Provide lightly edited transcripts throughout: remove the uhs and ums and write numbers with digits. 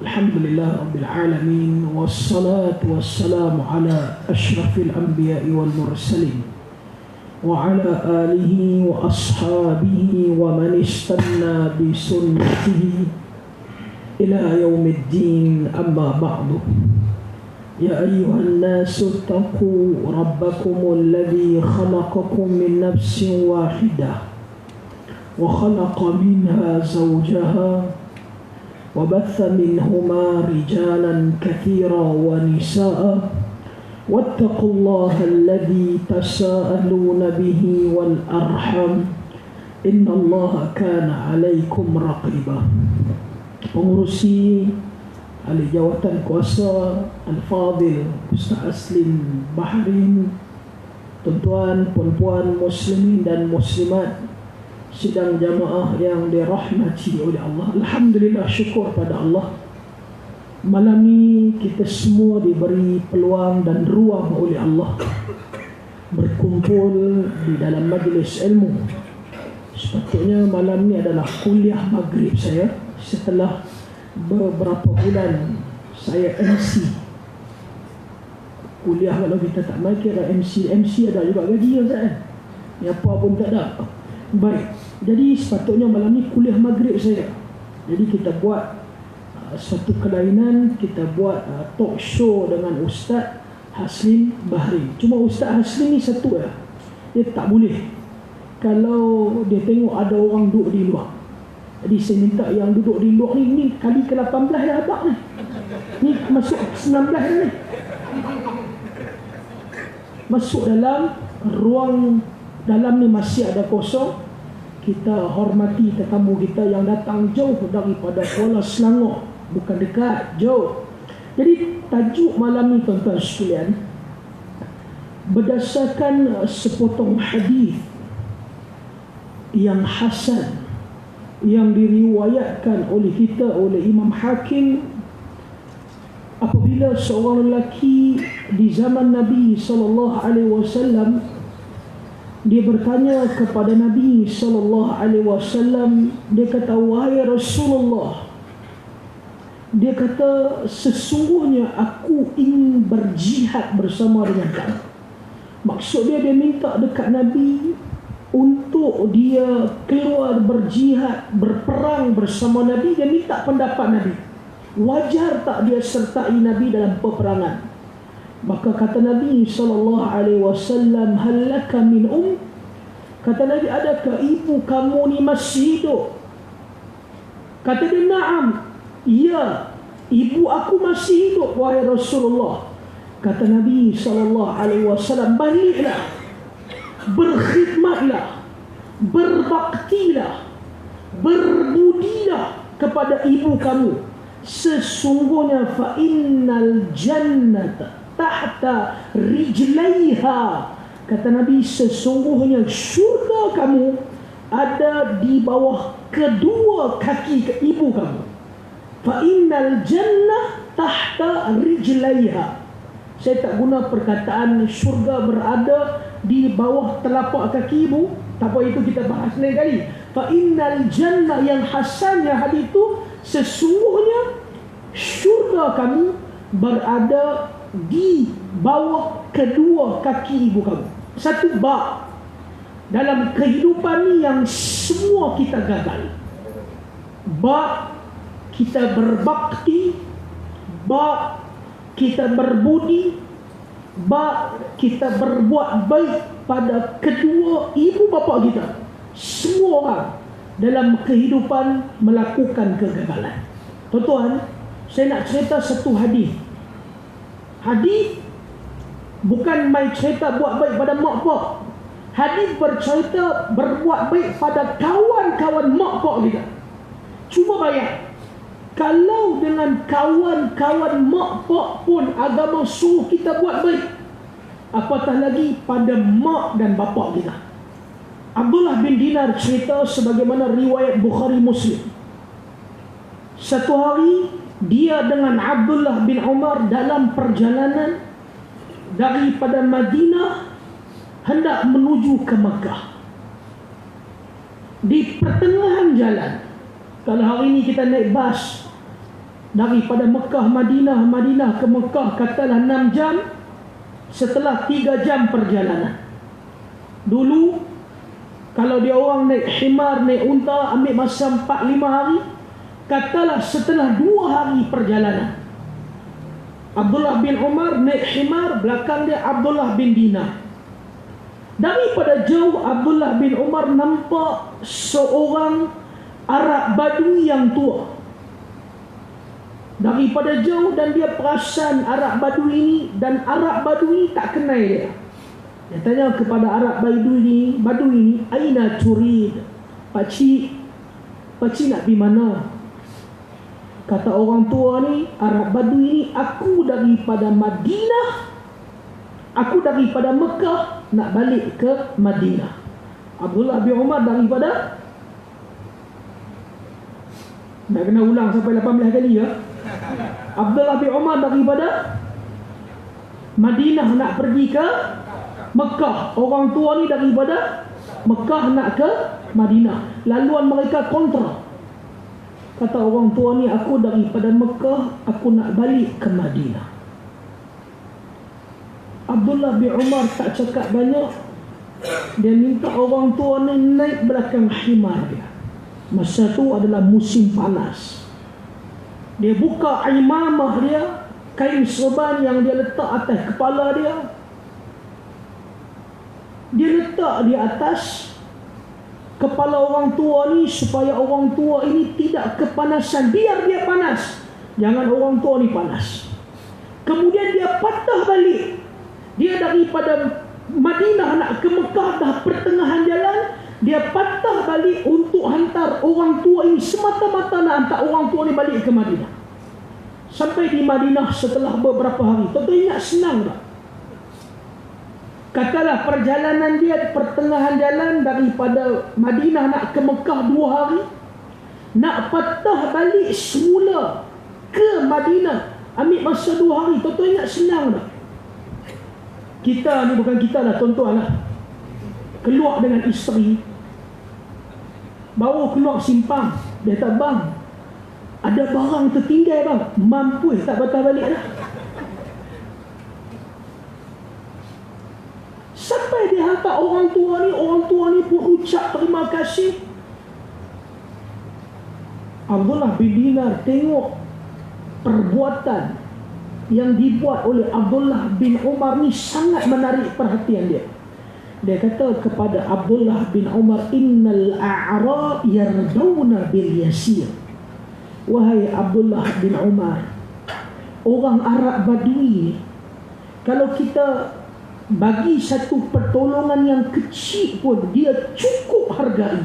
Alhamdulillah Rabbil Alamin. Wassalatu wassalamu ala ashrafil anbiya'i wal mursalin wa ala alihi wa ashabihi wa man istanna bi sunnatihi ila yaumiddin, amma ba'du. Ya ayyuhan nasu taqu rabbakumul ladzi khalaqakum min nafsin wahidah wa khalaqa minha zawjaha وبث منهما رجالا كثيرا ونساء واتقوا الله الذي تساءلون به والأرحام إن الله كان عليكم رقيبا. Pengurusi ahli jawatan kuasa Al-Fadil Ustaz Aslim Bahrin, tuan-tuan, puan-puan muslimin dan muslimat, sidang jamaah yang dirahmati oleh Allah. Alhamdulillah, syukur pada Allah. Malam ni kita semua diberi peluang dan ruang oleh Allah berkumpul di dalam majlis ilmu. Sepatutnya malam ni adalah kuliah maghrib saya, setelah beberapa bulan saya MC. Kuliah kalau kita tak main kira MC ada juga gaji kan? Apa pun tak ada. Baik, jadi sepatutnya malam ni kuliah maghrib saya. Jadi kita buat satu kelainan, kita buat talk show dengan Ustaz Haslim Bahrin. Cuma Ustaz Haslim ni satu ya, dia tak boleh kalau dia tengok ada orang duduk di luar. Jadi saya minta yang duduk di luar ni kali ke-18 dah abang ni. Ni masuk 19 ni. Masuk dalam ruang dalam ni masih ada kosong. Kita hormati tetamu kita yang datang jauh daripada Kuala Selangor, bukan dekat, jauh. Jadi tajuk malam ni tuan-tuan sekalian, berdasarkan sepotong hadis yang hasan yang diriwayatkan oleh kita oleh Imam Hakim, apabila seorang lelaki di zaman Nabi SAW, dia bertanya kepada Nabi SAW, dia kata, wahai Rasulullah, dia kata, sesungguhnya aku ingin berjihad bersama dengan kamu. Maksud dia minta dekat Nabi untuk dia keluar berjihad, berperang bersama Nabi. Dia minta pendapat Nabi, wajar tak dia sertai Nabi dalam peperangan? Maka kata Nabi SAW, hal laka min Kata Nabi, adakah ibu kamu ni masih hidup? Kata dia, na'am, ya, ibu aku masih hidup wahai Rasulullah. Kata Nabi SAW, baliklah, berkhidmatlah, berbaktilah, berbudilah kepada ibu kamu. Sesungguhnya fa innal jannata tahta rijlaiha. Kata Nabi, sesungguhnya syurga kamu ada di bawah kedua kaki ke ibu kamu. Fa innal jannah tahta rijlaiha. Saya tak guna perkataan syurga berada di bawah telapak kaki ibu. Tak apa, itu kita bahas lain kali. Fa innal jannah, yang hasannya hadis itu, sesungguhnya syurga kamu berada di bawah kedua kaki ibu kamu. Satu bab dalam kehidupan ni yang semua kita gagal. Bab kita berbakti, bab kita berbudi, bab kita berbuat baik pada kedua ibu bapa kita. Semua orang dalam kehidupan melakukan kegagalan. Tuan-tuan, saya nak cerita satu hadis. Hadis bukan main cerita buat baik pada mak pak. Hadis bercerita berbuat baik pada kawan-kawan mak pak kita. Cuba bayang, kalau dengan kawan-kawan mak pak pun agama suruh kita buat baik, apatah lagi pada mak dan bapa kita. Abdullah bin Dinar cerita sebagaimana riwayat Bukhari Muslim. Satu hari dia dengan Abdullah bin Umar dalam perjalanan daripada Madinah hendak menuju ke Makkah. Di pertengahan jalan, kalau hari ini kita naik bas, Daripada Mekah Madinah, Madinah ke Mekah katalah 6 jam. Setelah 3 jam perjalanan. Dulu kalau dia orang naik himar, naik unta, ambil masa 4-5 hari. Katalah setelah 2 hari perjalanan, Abdullah bin Umar naik himar, belakang dia Abdullah bin Dinar. Daripada jauh Abdullah bin Umar nampak seorang Arab Badui yang tua. Daripada jauh, dan dia perasan Arab Badui ini, dan Arab Badui ini tak kenal dia. Dia tanya kepada Arab Badui ini, "Aina turid?" Pakcik nak pergi mana? Kata orang tua ni, Arab Badui ni, "Aku daripada Madinah, aku daripada Mekah nak balik ke Madinah." Abdullah bin Umar daripada, nak kena ulang sampai 18 kali ya. Abdullah bin Umar daripada Madinah nak pergi ke Mekah. Orang tua ni daripada Mekah nak ke Madinah. Laluan mereka kontra. Kata orang tua ni, "Aku daripada Mekah, aku nak balik ke Madinah." Abdullah bin Umar tak cakap banyak. Dia minta orang tua ni naik belakang himar dia. Masa tu adalah musim panas. Dia buka imamah dia, kain serban yang dia letak atas kepala dia. Dia letak di atas kepala orang tua ni supaya orang tua ini tidak kepanasan. Biar dia panas, jangan orang tua ni panas. Kemudian dia patah balik. Dia daripada Madinah nak ke Mekah, dah pertengahan jalan. Dia patah balik untuk hantar orang tua ini, semata-mata nak hantar orang tua ni balik ke Madinah. Sampai di Madinah setelah beberapa hari. Tuan-tuan ingat senang tak? Katalah perjalanan dia pertengahan jalan daripada Madinah nak ke Mekah 2 hari. Nak patah balik semula ke Madinah ambil masa 2 hari. Tuan-tuan ingat senang tak? Kita ni, bukan kita lah, tuan-tuan lah, keluar dengan isteri, bawa keluar simpang. Dia tak, "Bang, ada barang tertinggal bang." Mampu tak patah balik dah. Sampai dia hantar orang tua ni pun ucap terima kasih. Abdullah bin Dinar tengok perbuatan yang dibuat oleh Abdullah bin Umar ni sangat menarik perhatian dia. Dia kata kepada Abdullah bin Umar, "Innal a'ra yarduna bil yasir." Wahai Abdullah bin Umar, orang Arab Badui, kalau kita bagi satu pertolongan yang kecil pun, dia cukup hargai.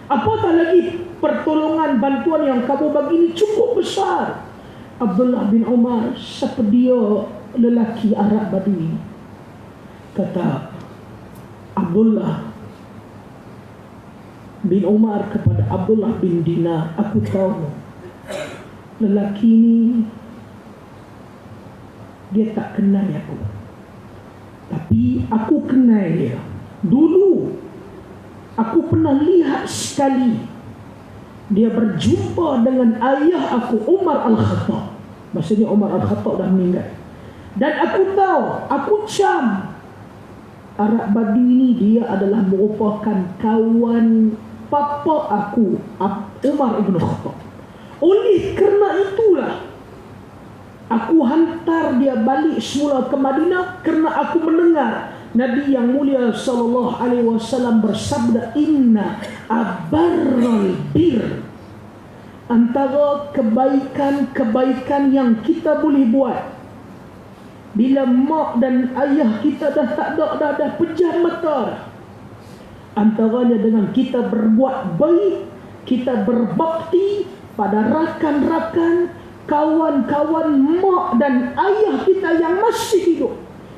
Apatah lagi pertolongan, bantuan yang kamu bagi ini cukup besar. Abdullah bin Umar, siapa dia lelaki Arab Badui? Kata Abdullah bin Umar kepada Abdullah bin Dinar, "Aku tahu lelaki ni dia tak kenal aku, tapi aku kenal dia. Dulu aku pernah lihat sekali dia berjumpa dengan ayah aku, Umar Al-Khattab." Maksudnya Umar Al-Khattab dah meninggal. "Dan aku tahu, aku cam Arab Badui ini, dia adalah merupakan kawan papa aku, Umar Ibn Khattab. Oleh kerana itulah aku hantar dia balik semula ke Madinah, kerana aku mendengar Nabi yang mulia sallallahu alaihi wasallam bersabda, "Inna abarral bir." Antara kebaikan-kebaikan yang kita boleh buat bila mak dan ayah kita dah tak ada, dah pejam mata, antaranya dengan kita berbuat baik, kita berbakti pada rakan-rakan, kawan-kawan mak dan ayah kita yang masih hidup.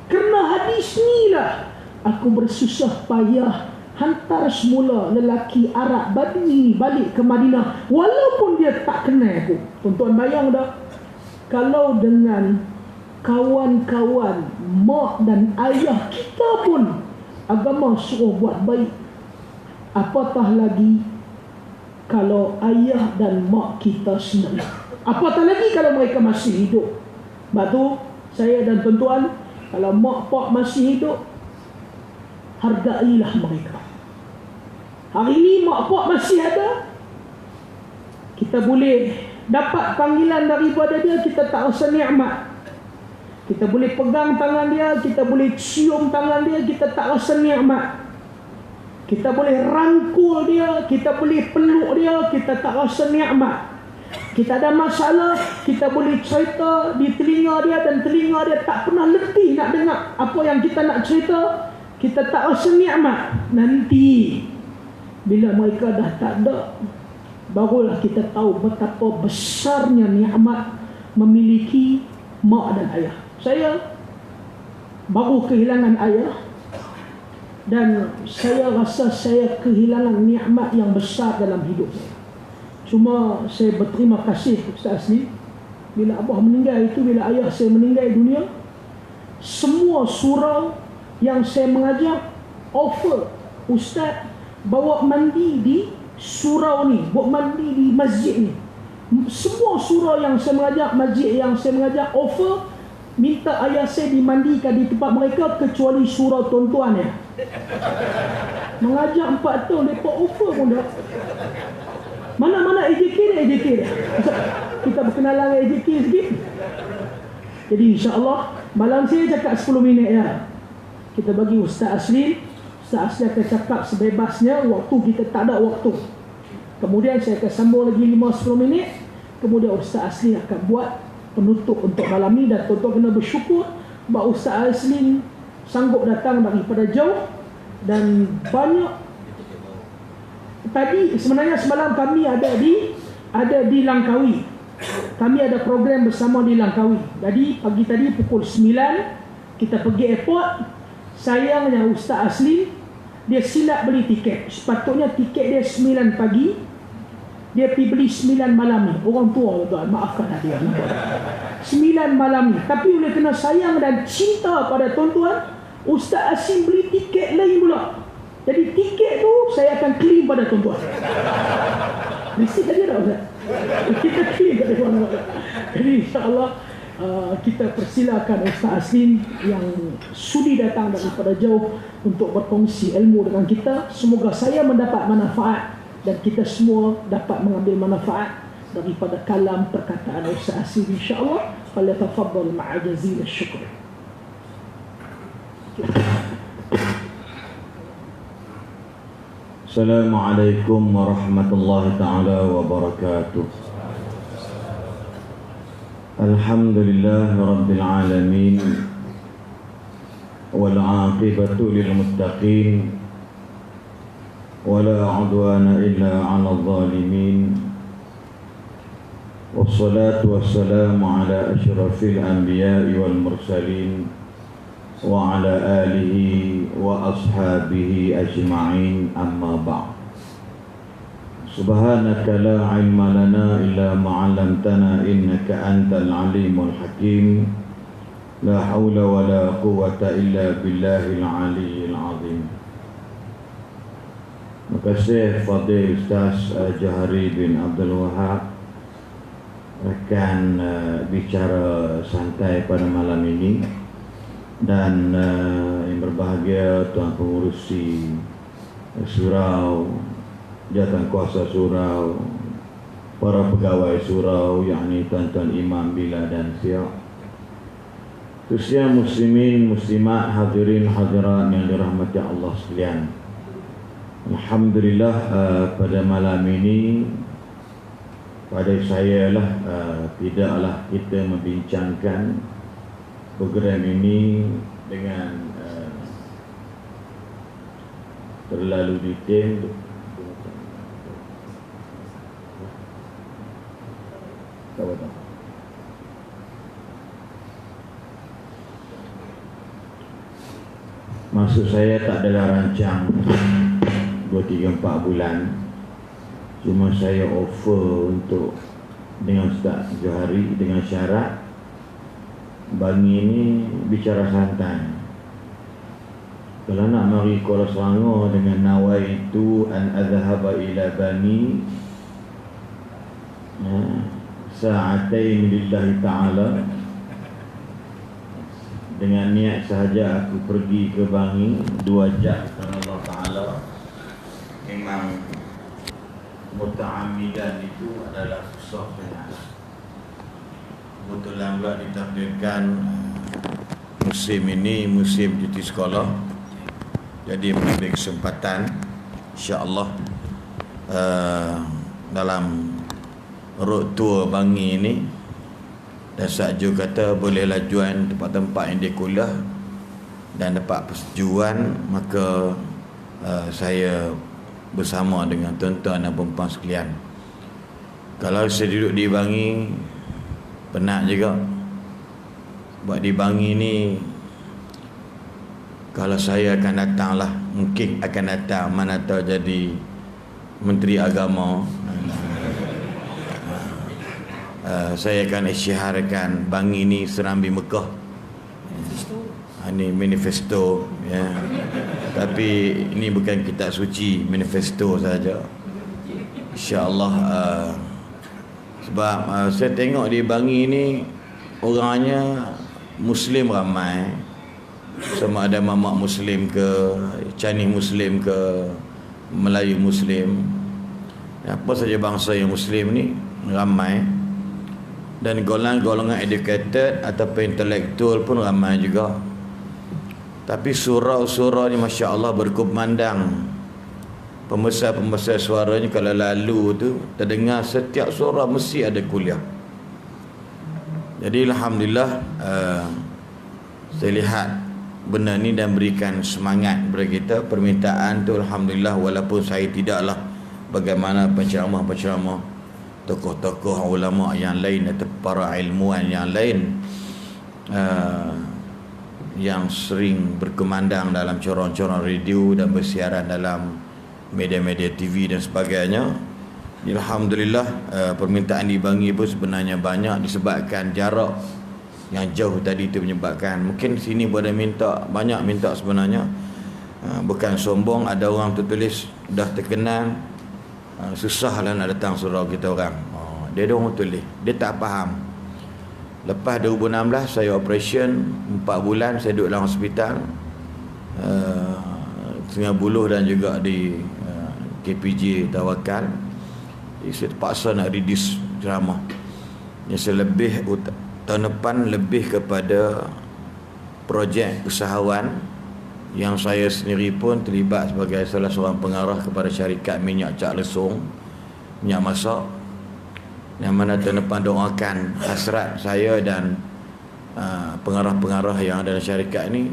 Kerana hadis ni lah aku bersusah payah hantar semula lelaki Arab Badui balik ke Madinah, walaupun dia tak kenal aku." Tuan-tuan bayang dah, kalau dengan kawan-kawan mak dan ayah kita pun agama suruh buat baik, apatah lagi kalau ayah dan mak kita sendiri. Apatah lagi kalau mereka masih hidup. Sebab tu saya dan tuan-tuan, kalau mak pak masih hidup, hargailah mereka. Hari ini mak pak masih ada, kita boleh dapat panggilan daripada dia, kita tak rasa nikmat. Kita boleh pegang tangan dia, kita boleh cium tangan dia, kita tak rasa nikmat. Kita boleh rangkul dia, kita boleh peluk dia, kita tak rasa nikmat. Kita ada masalah, kita boleh cerita di telinga dia, dan telinga dia tak pernah letih nak dengar apa yang kita nak cerita. Kita tak rasa nikmat. Nanti bila mereka dah tak ada, barulah kita tahu betapa besarnya nikmat memiliki mak dan ayah. Saya baru kehilangan ayah, dan saya rasa saya kehilangan nikmat yang besar dalam hidup saya. Cuma saya berterima kasih Ustaz Asli, bila abah meninggal itu, bila ayah saya meninggal dunia, semua surau yang saya mengajar offer Ustaz bawa mandi di surau ni, buat mandi di masjid ni. Semua surau yang saya mengajar, masjid yang saya mengajar offer minta ayah saya dimandikan di tempat mereka, kecuali surau tuan-tuan ya. Mengajar 4 tahun, mereka offer pun dah. Mana-mana AJK dia. Kita berkenalan dengan AJK sikit. Jadi insya-Allah malam saya cakap 10 minit ya. Kita bagi Ustaz Asli. Ustaz Asli akan cakap sebebasnya, waktu kita tak ada waktu. Kemudian saya akan sambung lagi 5-10 minit. Kemudian Ustaz Asli akan buat penutup untuk malam ni, dan tuan-tuan kena bersyukur bahawa Ustaz Asli sanggup datang daripada jauh, dan banyak. Tadi sebenarnya semalam kami ada di Langkawi. Kami ada program bersama di Langkawi. Jadi pagi tadi pukul 9 kita pergi airport. Sayangnya Ustaz Asli dia silap beli tiket. Sepatutnya tiket dia 9 pagi, dia pergi beli 9 malam ni. Orang tua tuan, maafkan dia. 9 malam ni. Tapi oleh kena sayang dan cinta pada tuan-tuan, Ustaz Asli beli tiket lain pula. Jadi tiket tu saya akan claim pada tuan-tuan. Mesti tadi tak Ustaz? Kita claim pada tuan-tuan. Jadi insya-Allah kita persilakan Ustaz Asli yang sudi datang daripada jauh untuk berkongsi ilmu dengan kita. Semoga saya mendapat manfaat dan kita semua dapat mengambil manfaat daripada kalam perkataan Ustaz Asli insya-Allah. Falyatafaddal ma'a jazil syukur. Assalamualaikum warahmatullahi ta'ala wabarakatuh. Alhamdulillah rabbil alamin, wal aqibatu lil muttaqin, wala udwana illa 'alal zalimin. Wassalatu wassalamu ala asyrafil anbiya'i wal mursalin wa ala alihi wa ashabihi ajma'in, amma ba'd. Subhanaka la ilma lana illa ma 'allamtana innaka antal alimul hakim. La haula wa la quwwata illa billahil aliyyil azim. Makasih Fadil Ustaz Jahari bin Abdul Wahab akan bicara santai pada malam ini. Dan yang berbahagia Tuan Pengurusi Surau, Jawatan Kuasa Surau, para pegawai surau, yakni Tuan-Tuan Imam Bila dan Siak, khususnya muslimin, muslimat, hadirin, hadirat yang dirahmati Allah sekalian. Alhamdulillah pada malam ini pada saya lah tidaklah kita membincangkan program ini dengan terlalu detail. Maksud saya tak adalah rancang 2, 3, 4 bulan. Cuma saya offer untuk dengan Ustaz Johari dengan syarat Bangi ini bicara santai. Kalau nak mari Kuala Selangor dengan nawaitu an adhhaba ila Bani, sa'atain lillahi ta'ala. Dengan niat sahaja aku pergi ke Bangi 2 jam kerana Allah Ta'ala. Memang muta'amidan itu adalah susah sangat. Kebetulan pula ditakdirkan musim ini musim cuti sekolah, jadi mengambil kesempatan insya-Allah dalam road tour Bangi ini. Dan Sakju kata bolehlah join tempat-tempat yang dia kuliah dan dapat persetujuan, maka saya bersama dengan tuan-tuan dan puan-puan sekalian. Kalau saya duduk di Bangi penat juga. Sebab di Bangi ni kalau saya akan datang lah, mungkin akan datang, mana tahu jadi Menteri Agama. Saya akan isyaharkan Bangi ni serambi Mekah. Ini manifesto ya. Tapi ini bukan kitab suci, manifesto saja. InsyaAllah sebab saya tengok di Bangi ni orangnya Muslim ramai. Sama ada mamak Muslim ke, Chinese Muslim ke, Melayu Muslim, apa saja bangsa yang Muslim ni ramai. Dan golongan-golongan educated ataupun intelektual pun ramai juga. Tapi surau-surau ni Masya Allah berkumandang. Pembesar-pembesar suaranya kalau lalu tu terdengar setiap surau mesti ada kuliah. Jadi Alhamdulillah saya lihat benda ni dan berikan semangat kepada kita. Permintaan tu Alhamdulillah, walaupun saya tidaklah bagaimana penceramah-penceramah tokoh-tokoh ulama yang lain atau para ilmuwan yang lain yang sering berkumandang dalam corong-corong radio dan bersiaran dalam media-media TV dan sebagainya. Alhamdulillah permintaan di Bangi pun sebenarnya banyak disebabkan jarak yang jauh tadi itu menyebabkan mungkin sini boleh minta, banyak minta sebenarnya. Bukan sombong, ada orang tertulis dah terkenal, susah lah nak datang surau kita orang. Dia ada orang tulis, dia tak faham. Lepas 2016 saya operation 4 bulan, saya duduk dalam hospital Sungai Buloh dan juga di KPJ Tawakal. Jadi saya terpaksa nak reduce ceramah. Yang saya lebih tahun depan lebih kepada projek usahawan yang saya sendiri pun terlibat sebagai salah seorang pengarah kepada syarikat minyak Cak Lesung, minyak masak, yang mana tahun depan doakan hasrat saya dan pengarah-pengarah yang ada dalam syarikat ini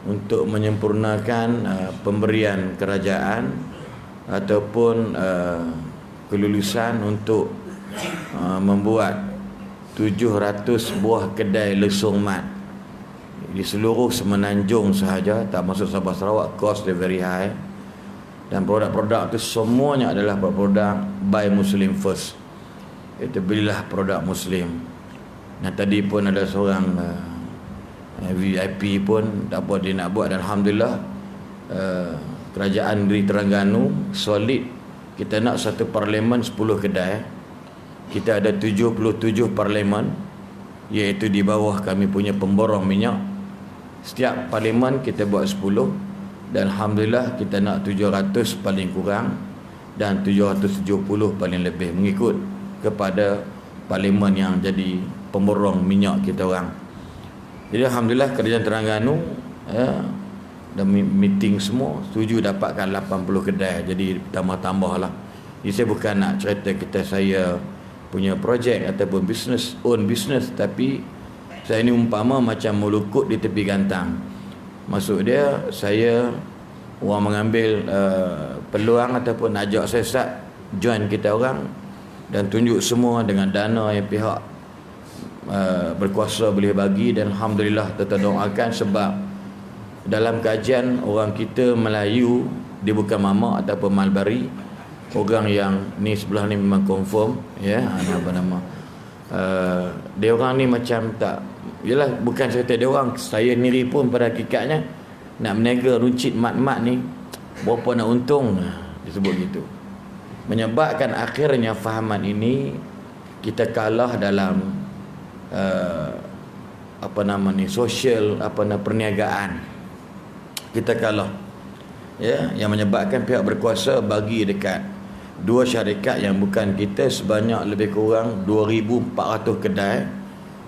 untuk menyempurnakan pemberian kerajaan ataupun kelulusan untuk membuat 700 buah kedai lesung mat di seluruh Semenanjung sahaja, tak masuk Sabah Sarawak. Cost dia very high, dan produk-produk itu semuanya adalah produk by Muslim first. Itu belilah produk Muslim. Nah tadi pun ada seorang VIP pun tak apa dia nak buat, dan Alhamdulillah kerajaan negeri Terengganu solid. Kita nak satu parlimen 10 kedai. Kita ada 77 parlimen, iaitu di bawah kami punya pemborong minyak. Setiap parlimen kita buat 10, dan Alhamdulillah kita nak 700 paling kurang dan 770 paling lebih, mengikut kepada parlimen yang jadi pemborong minyak kita orang. Jadi Alhamdulillah kerajaan Terengganu dan meeting semua setuju dapatkan 80 kedai. Jadi tambah-tambah lah. Jadi saya bukan nak cerita kita saya punya projek ataupun business, own business, tapi saya ni umpama macam melukut di tepi gantang. Maksud dia, saya orang mengambil peluang ataupun ajak saya start join kita orang dan tunjuk semua dengan dana yang pihak berkuasa boleh bagi. Dan Alhamdulillah kita doakan, sebab dalam kajian orang kita Melayu, dia bukan mamak ataupun malbari. Orang yang ni sebelah ni memang confirm ya, apa nama dia orang ni macam tak, yalah, bukan saya kata dia orang, saya sendiri pun pada hakikatnya nak menega runcit mat-mat ni berapa nak untung, disebut gitu. Menyebabkan akhirnya fahaman ini kita kalah dalam sosial perniagaan. Kita kalah, ya, yang menyebabkan pihak berkuasa bagi dekat dua syarikat yang bukan kita sebanyak lebih kurang 2,400 kedai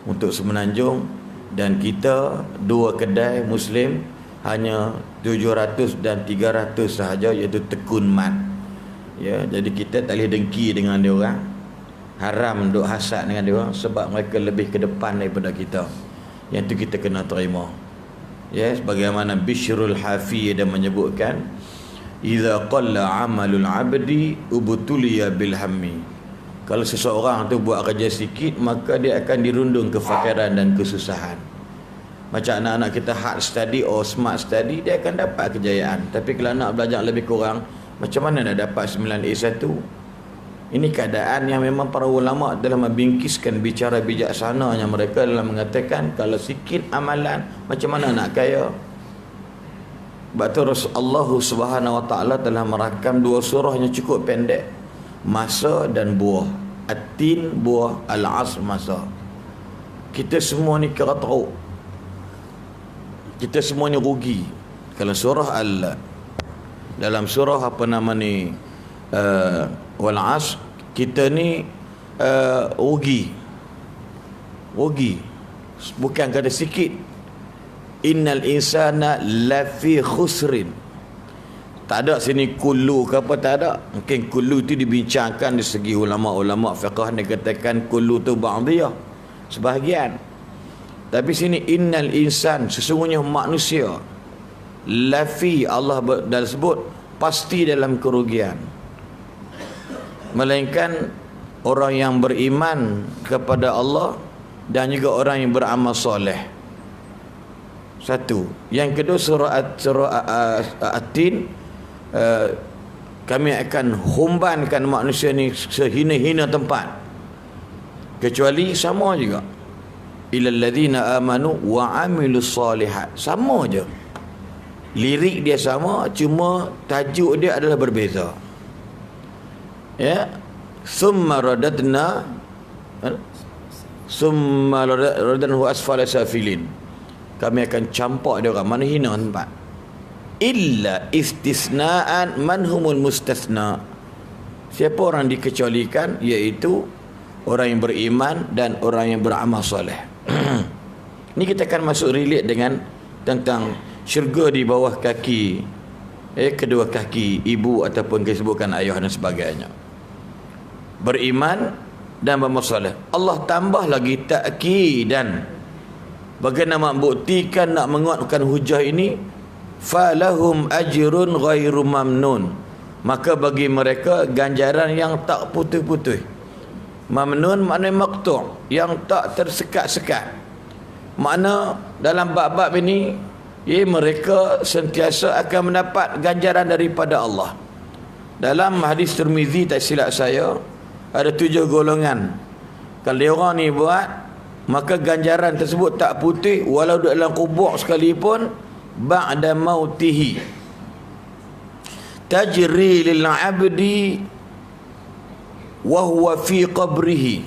untuk Semenanjung, dan kita dua kedai Muslim hanya 700 dan 300 sahaja, iaitu Tekun Mat. Ya, jadi kita tak boleh dengki dengan dia orang, haram duk hasad dengan dia orang, sebab mereka lebih ke depan daripada kita. Yang tu kita kena terima. Ya, sebagaimana Bishrul Hafi dia menyebutkan, idza qalla amalul abdi ubtuliya bil hammi. Kalau seseorang tu buat kerja sikit, maka dia akan dirundung kefakiran dan kesusahan. Macam anak-anak kita hard study or smart study, dia akan dapat kejayaan. Tapi kalau nak belajar lebih kurang, macam mana nak dapat 9A1? Ini keadaan yang memang para ulama telah membingkiskan bicara bijaksananya mereka dalam mengatakan, kalau sikit amalan, macam mana nak kaya? Sebab tu Allah Subhanahu Wa Taala telah merakam dua surah yang cukup pendek, masa dan buah. At-tin buah, Al-Asr masa. Kita semua ni kira teruk, kita semua ni rugi. Kalau surah dalam surah Wal-Asr, kita ni rugi, bukan kata sikit. Innal insana lafi khusrin. Tak ada sini kullu ke apa, tak ada. Mungkin kullu tu dibincangkan di segi ulama-ulama fiqh, dia katakan kullu tu ba'diyah, sebahagian. Tapi sini innal insan, sesungguhnya manusia, lafi, Allah dah sebut pasti dalam kerugian. Melainkan orang yang beriman kepada Allah dan juga orang yang beramal soleh. Satu. Yang kedua, surah At-Tin, kami akan humbankan manusia ni sehina-hina tempat, kecuali sama juga, ilal ladzina amanu wa amilus solihat. Sama je, lirik dia sama, cuma tajuk dia adalah berbeza. Ya, summa radadnahu asfala safilin. Kami akan campak dia orang, mana hina tempat. Illa istisnaan man humul mustasna. Siapa orang dikecualikan? Iaitu orang yang beriman dan orang yang beramal soleh. Ini kita akan masuk relate dengan tentang syurga di bawah kaki, kedua kaki ibu ataupun disebutkan ayah dan sebagainya. Beriman dan beramal soleh. Allah tambah lagi ta'kidan, bagaimana membuktikan, nak menguatkan hujah ini, falahum ajrun ghairu mamnun, maka bagi mereka ganjaran yang tak putus-putus. Mamnun maknanya maqtu', yang tak tersekat-sekat. Makna dalam bab-bab ini, mereka sentiasa akan mendapat ganjaran daripada Allah. Dalam hadis Tirmizi, tak silap saya, ada 7 golongan. Kalau dia orang ni buat, maka ganjaran tersebut tak putih walau dalam kubur sekalipun. Ba'da mautihi tajri lil 'abdi wa huwa fi qabrihi.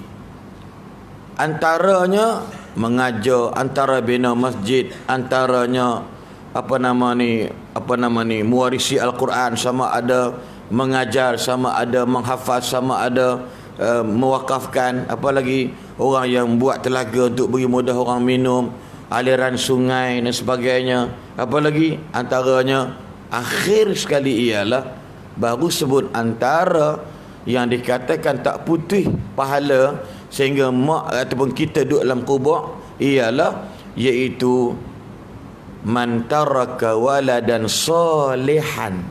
Antaranya mengajar, antara bina masjid, antaranya mewarisi Al-Quran, sama ada mengajar, sama ada menghafaz, sama ada mewakafkan, apalagi orang yang buat telaga untuk beri mudah orang minum, aliran sungai dan sebagainya. Apalagi antaranya akhir sekali ialah baru sebut antara yang dikatakan tak putih pahala sehingga mak ataupun kita duduk dalam kubur, ialah iaitu man taraka waladan salihan.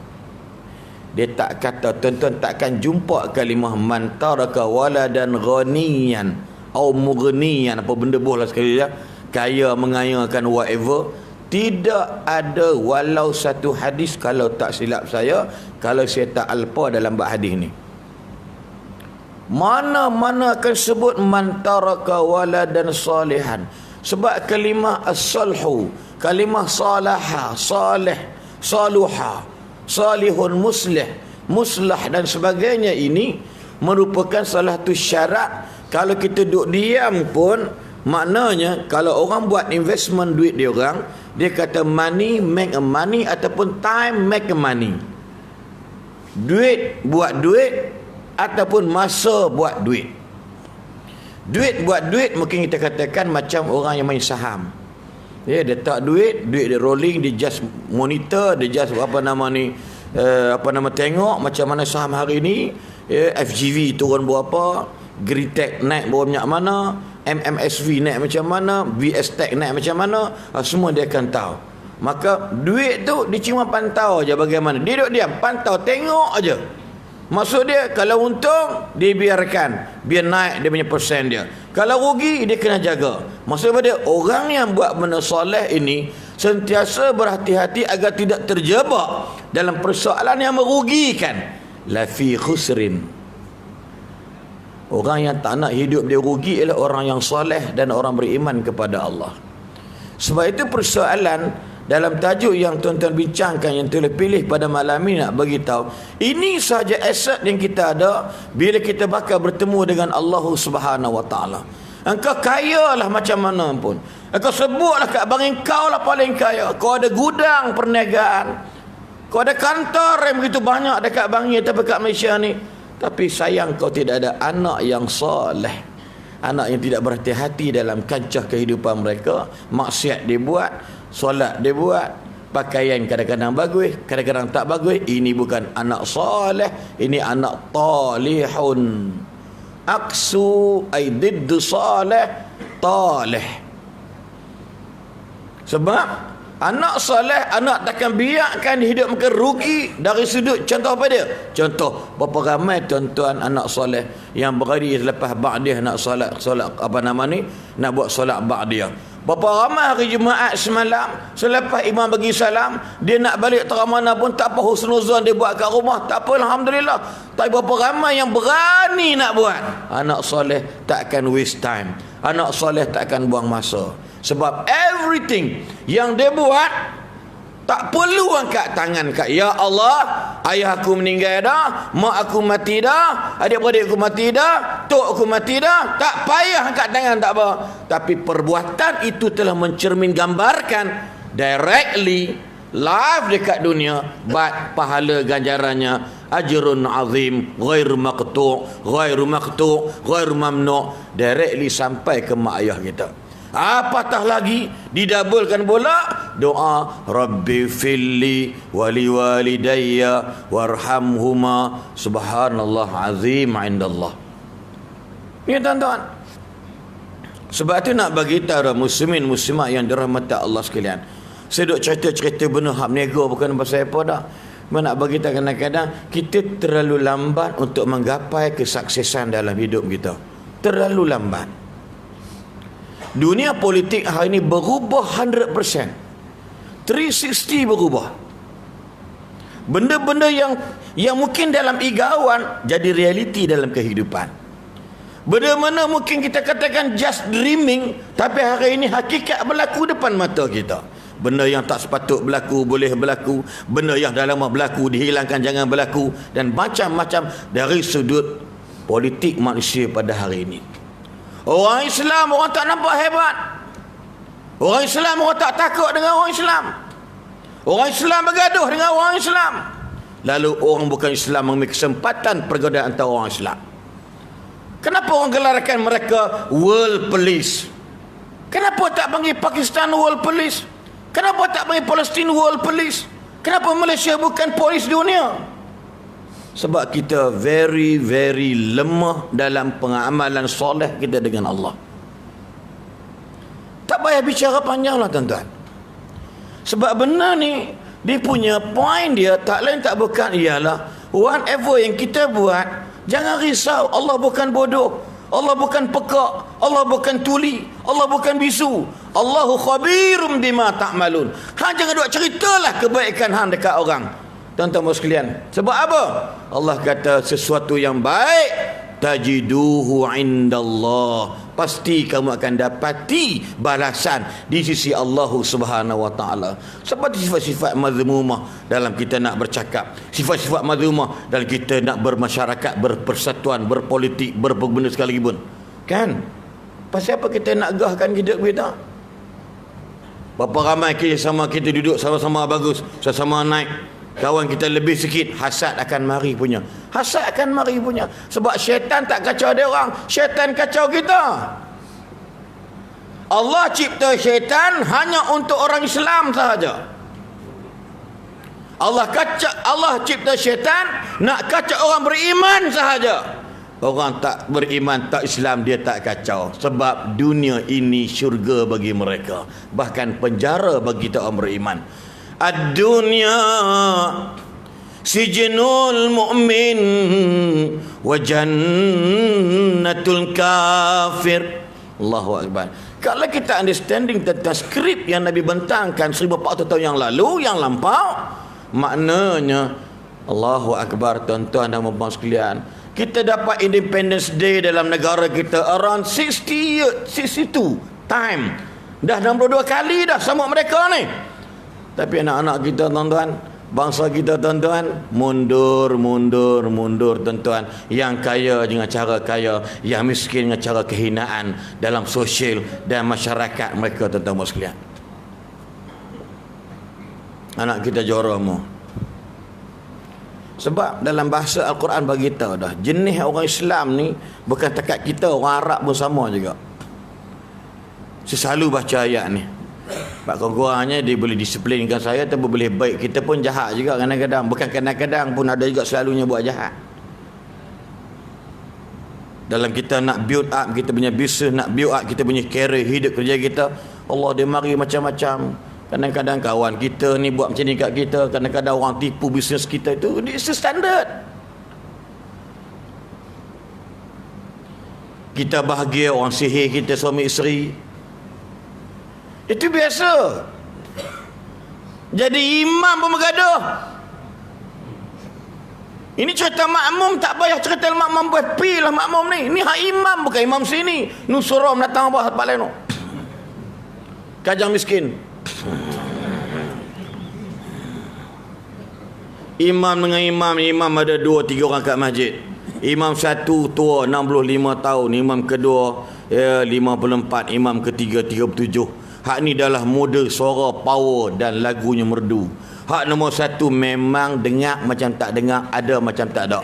Dia tak kata, tuan-tuan takkan jumpa kalimah man taraka waladan ghaniyan atau mughniyan, apa benda boleh sekali ya, kaya mengayakan whatever. Tidak ada walau satu hadis, kalau tak silap saya, kalau saya tak alpa dalam bab hadis ni, mana-mana akan sebut man taraka waladan salihan. Sebab kalimah as-salhu, kalimah salaha, salih, saluha, salihun, muslih, muslah dan sebagainya, ini merupakan salah satu syarat Kalau kita duduk diam pun, maknanya kalau orang buat investment duit dia orang, dia kata money make a money ataupun time make a money. Duit buat duit ataupun masa buat duit. Duit buat duit mungkin kita katakan macam orang yang main saham. Dia tak duit dia rolling, dia just monitor, dia just tengok macam mana saham hari ni, FGV turun berapa, Gritech naik banyak mana, MMSV naik macam mana, VS Tech naik macam mana, semua dia akan tahu. Maka duit tu dia cuma pantau aja bagaimana. Dia duduk diam, pantau, tengok aja. Maksud dia kalau untung dia biarkan, biar naik dia punya persen dia. Kalau rugi dia kena jaga. Maksud dia orang yang buat benda soleh ini sentiasa berhati-hati agar tidak terjebak dalam persoalan yang merugikan. La fi khusrin. Orang yang tak nak hidup dia rugi ialah orang yang soleh dan orang beriman kepada Allah. Sebab itu persoalan dalam tajuk yang tuan-tuan bincangkan, yang tuan pilih pada malam ini, nak bagi tahu ini sahaja aset yang kita ada bila kita bakal bertemu dengan Allah Subhanahu Wa Taala. Engkau kaya lah macam mana pun, engkau sebutlah kat bang engkau lah paling kaya, kau ada gudang perniagaan, kau ada kantor yang begitu banyak dekat bangi atau dekat Malaysia ni, tapi sayang kau tidak ada anak yang soleh, anak yang tidak berhati-hati dalam kancah kehidupan mereka. Maksiat dia buat, solat dia buat, pakaian kadang-kadang bagus, kadang-kadang tak bagus. Ini bukan anak soleh, ini anak talihun. Aksu ay diddu soleh, talih. Sebab anak soleh, anak takkan biarkan hidup mereka rugi dari sudut. Contoh apa dia? Contoh, berapa ramai tuan-tuan anak soleh yang berhari selepas ba'diyah nak solat nak buat solat ba'diyah. Berapa ramai hari Jumaat semalam selepas imam bagi salam, dia nak balik terang mana pun tak apa, husnuzan dia buat kat rumah, tak apa, alhamdulillah. Tapi berapa ramai yang berani nak buat? Anak soleh tak akan waste time, anak soleh tak akan buang masa. Sebab everything yang dia buat tak perlu angkat tangan kat, ya Allah, ayah aku meninggal dah, mak aku mati dah, adik-beradik aku mati dah, tok aku mati dah. Tak payah angkat tangan, tak apa. Tapi perbuatan itu telah mencermin gambarkan directly live dekat dunia, buat pahala ganjarannya ajrun azim ghairu maqtu', ghairu mamnu', directly sampai ke mak ayah kita. Apatah lagi didabulkan pula doa Rabbi filli wali walidayya warhamhuma subhanallah azim indallah. Ni tuan-tuan, sebab tu nak bagi tahu muslimin muslimat yang dirahmati Allah sekalian. Saya duk cerita-cerita benda hak nego bukan pasal apa dah. Nak bagi tahu kadang-kadang kita terlalu lambat untuk menggapai kesuksesan dalam hidup kita. Terlalu lambat. Dunia politik hari ini berubah 100%. 360 berubah. Benda-benda yang mungkin dalam igawan jadi realiti dalam kehidupan. Benda-benda mungkin kita katakan just dreaming, tapi hari ini hakikat berlaku depan mata kita. Benda yang tak sepatut berlaku boleh berlaku, benda yang dah lama berlaku dihilangkan jangan berlaku, dan macam-macam dari sudut politik manusia pada hari ini. Orang Islam orang tak nampak hebat. Orang Islam orang tak takut dengan orang Islam. Orang Islam bergaduh dengan orang Islam. Lalu orang bukan Islam mengambil kesempatan pergodaan antara orang Islam. Kenapa orang gelarkan mereka World Police? Kenapa tak panggil Pakistan World Police? Kenapa tak panggil Palestin World Police? Kenapa Malaysia bukan polis dunia? Sebab kita very lemah dalam pengamalan soleh kita dengan Allah. Tak payah bicara panjang lah tuan-tuan. Sebab benar ni, dia punya point dia tak lain tak bukan ialah whatever yang kita buat, jangan risau. Allah bukan bodoh, Allah bukan pekak, Allah bukan tuli, Allah bukan bisu. Allahu khabirum bima ta'malun. Hang jangan duk ceritalah kebaikan hang dekat orang. Tuan-tuan sekalian, sebab apa? Allah kata sesuatu yang baik tajiduhu indallah, pasti kamu akan dapati balasan di sisi Allah Subhanahu Wa Taala. Seperti sifat-sifat mazmumah dalam kita nak bercakap, sifat-sifat mazmumah dalam kita nak bermasyarakat, berpersatuan, berpolitik, berbenda sekali pun. Kan? Pasal apa kita nak gahkan hidup kita? Berapa ramai kita sama kita duduk sama-sama bagus, sama-sama naik. Kawan kita lebih sikit, hasad akan mari punya. Hasad akan mari punya. Sebab syaitan tak kacau dia orang, syaitan kacau kita. Allah cipta syaitan hanya untuk orang Islam sahaja. Allah cipta syaitan nak kacau orang beriman sahaja. Orang tak beriman, tak Islam, dia tak kacau. Sebab dunia ini syurga bagi mereka, bahkan penjara bagi kita orang beriman. Ad-dunya sijnul mu'min wa jannatul kafir. Allahu Akbar. Kalau kita understanding tentang skrip yang Nabi bentangkan 1400 tahun yang lalu, yang lampau, maknanya Allahu Akbar, tuan-tuan dan puan-puan sekalian, kita dapat Independence Day dalam negara kita around 62 time. Dah 62 kali dah sama mereka ni. Tapi anak-anak kita, tuan-tuan, bangsa kita, tuan-tuan, mundur tuan-tuan. Yang kaya dengan cara kaya, yang miskin dengan cara kehinaan dalam sosial dan masyarakat mereka, tuan-tuan sekalian. Anak kita jorok. Sebab dalam bahasa Al-Quran bagi tahu dah, jenis orang Islam ni bukan takat kita, orang Arab pun sama juga. Saya selalu baca ayat ni. Pak kurang-kurangnya dia boleh disiplinkan saya, tapi boleh baik. Kita pun jahat juga kadang-kadang. Bukan kadang-kadang pun, ada juga selalunya buat jahat. Dalam kita nak build up kita punya business, nak build up kita punya career, hidup kerja kita, Allah dia mari macam-macam. Kadang-kadang kawan kita ni buat macam ni kat kita, kadang-kadang orang tipu bisnes kita, itu it's a standard. Kita bahagia, orang sihir kita suami isteri, itu biasa. Jadi imam pun bergaduh. Ini cerita makmum, tak payah cerita makmum berpi lah makmum ni. Ini hak imam, bukan imam sini. Nusuram datang apa tempat lain tu. Kajang miskin. Imam dengan imam ada 2-3 orang kat masjid. Imam satu tua 65 tahun, imam kedua 54, imam ketiga 37. Hak ni adalah model suara power dan lagunya merdu. Hak nombor 1 memang dengar macam tak dengar, ada macam tak ada.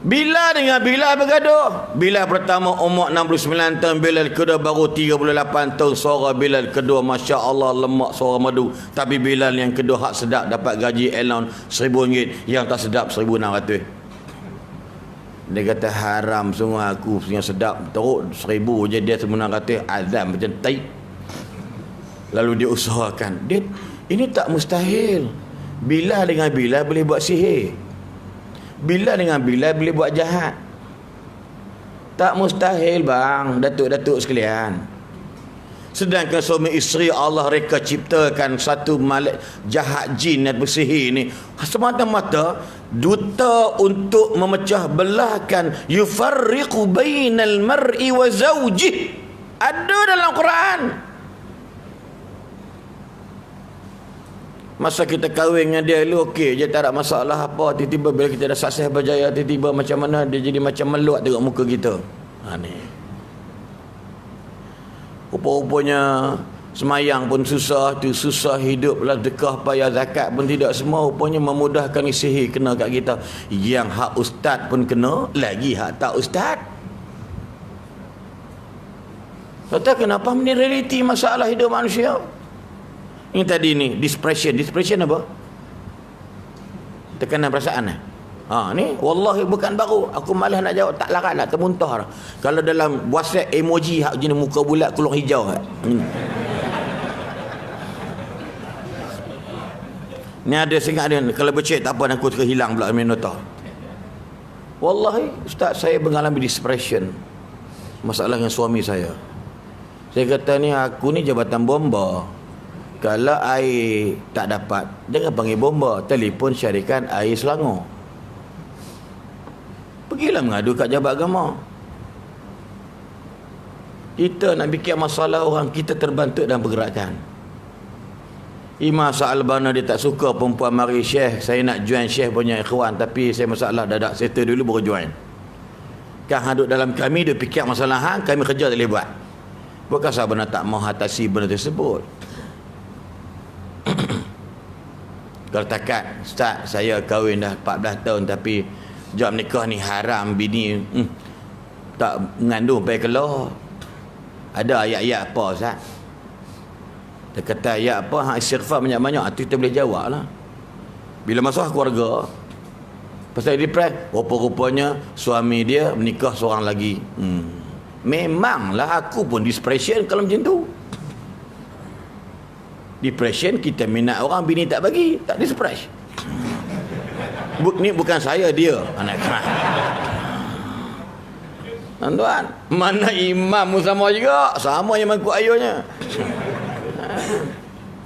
Bila dengan Bilal bergaduh. Bilal pertama umur 69 tahun, Bilal kedua baru 38 tahun. Suara Bilal kedua Masya Allah lemak suara madu. Tapi Bilal yang kedua hak sedap, dapat gaji allowance RM1,000, yang tak sedap RM1,600. Dia kata haram semua, aku yang sedap teruk RM1,000 je, dia RM1,600, azam macam tai. Lalu dia usahakan, dia ini tak mustahil. Bilal dengan Bilal boleh buat sihir, Bilal dengan Bilal boleh buat jahat. Tak mustahil bang, datuk-datuk sekalian. Sedangkan suami isteri Allah reka ciptakan satu malaikat jahat jin dan bersihir ni semata-mata duta untuk memecah belahkan. Yufarriqu bainal mar'i wa zawjih. Ada dalam Quran. Masa kita kahwin dengan dia dulu okey je, tak ada masalah apa. Tiba-tiba bila kita dah sukses berjaya, tiba-tiba macam mana dia jadi macam meluat tengok muka kita. Ni rupa-rupanya semayang pun susah, tu susah hidup lah, dekah payah zakat pun tidak, semua rupanya memudahkan sihir kena kat kita. Yang hak ustaz pun kena, lagi hak tak ustaz. Kata kenapa ni realiti masalah hidup manusia. Ini tadi ni depression apa? Tekanan perasaan ni. Ni wallahi bukan baru. Aku malas nak jawab, tak larat lah, termuntah dah. Kalau dalam WhatsApp emoji hak jenis muka bulat keluar hijau ni ada singat dia, kalau bercek tak apa, aku terhilang pula minota. Wallahi ustaz, saya mengalami depression, masalah dengan suami saya. Saya kata ni aku ni jabatan bomba. Kalau air tak dapat, jangan panggil bomba, telefon syarikat air Selangor. Pergilah mengadu kat jabat agama. Kita nak fikir masalah orang, kita terbantuk dalam pergerakan. Imam Sa'albana dia tak suka perempuan mari syekh, saya nak join syekh punya ikhwan, tapi saya masalah dadak settle dulu baru join. Kan duduk dalam kami, dia fikir masalah hang, kami kerja tak boleh buat. Bukan sahabat tak mau atasi benda tersebut. Kalau takat, Ustaz, saya kahwin dah 14 tahun tapi jawab nikah ni haram, bini tak mengandung pergi keluar. Ada ayat-ayat apa, Ustaz? Dia kata ayat apa, hang istighfar banyak-banyak, itu kita boleh jawab lah. Bila masalah keluarga, pasal depres, rupa-rupanya suami dia menikah seorang lagi. Memanglah aku pun depression kalau macam tu. Depression, kita minat orang, bini tak bagi, tak depress. Ni bukan saya, dia anak keras. Tuan-tuan, mana imam sama juga, sama yang mangkuk ayunya.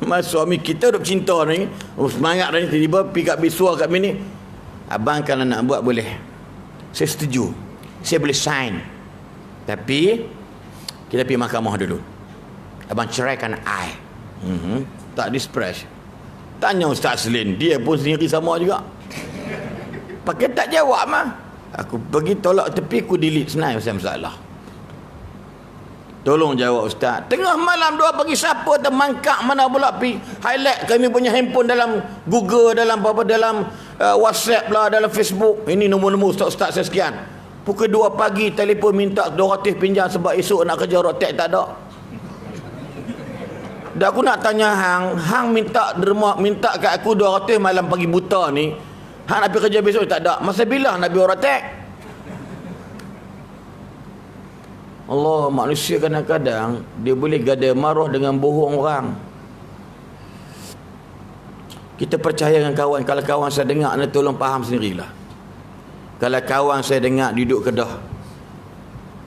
Mas suami kita duk cinta ni, semangat dah ni, tiba-tiba pergi kat bisua kat bini, abang kalau nak buat boleh, saya setuju, saya boleh sign, tapi kita pergi mahkamah dulu, abang ceraikan I. Tak dispres. Tanya Ustaz Selin, dia pun sendiri sama juga, pakai tak jawab mah. Aku pergi tolak tepi, aku delete senang pasal masalah. Tolong jawab Ustaz. Tengah malam 2 pagi siapa termangkak mana pula pi highlight kami punya handphone dalam Google, dalam apa, dalam WhatsApp lah, dalam Facebook. Ini nombor-nombor Ustaz saya sekian. Pukul 2 pagi telefon minta 200 pinjam sebab esok nak kerja rotek tak ada. Dah aku nak tanya hang minta kat aku 200 malam pagi buta ni. Hang nak pergi kerja besok tak ada. Masa bila nak pergi rotek? Allah, manusia kadang-kadang dia boleh gada marah dengan bohong orang. Kita percaya dengan kawan. Kalau kawan saya dengar, anda tolong faham sendirilah. Kalau kawan saya dengar duduk Kedah,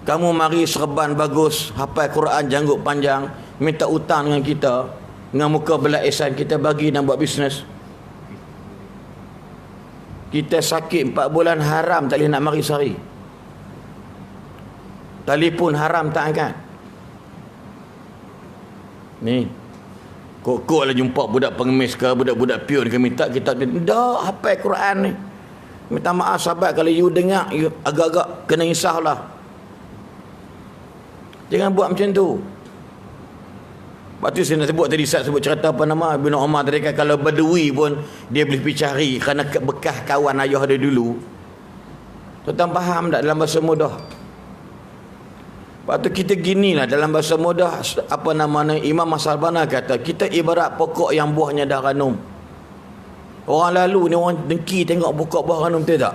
kamu mari serban bagus, hafal Quran janggut panjang, minta hutang dengan kita, dengan muka belah ihsan, kita bagi dan buat bisnes. Kita sakit 4 bulan haram, tak boleh nak mari sehari. Telefon haram tak angkat. Ni kok lah jumpa budak pengemis ke, budak-budak pion ke, minta kita dah hafal Quran ni. Minta maaf sahabat, kalau you dengar, you agak-agak kena insaf lah. Jangan buat macam tu. Lepas tu saya nak sebut tadi, saya sebut cerita apa nama Ibn Umar tadi kan, kalau Badui pun dia boleh pergi cari kerana bekas kawan ayah dia dulu. Tuan-tuan faham tak dalam bahasa mudah? Lepas tu kita ginilah dalam bahasa mudah, apa namanya, Imam As-Salbana kata, kita ibarat pokok yang buahnya dah ranum. Orang lalu ni orang dengki tengok pokok buah ranum, betul tak?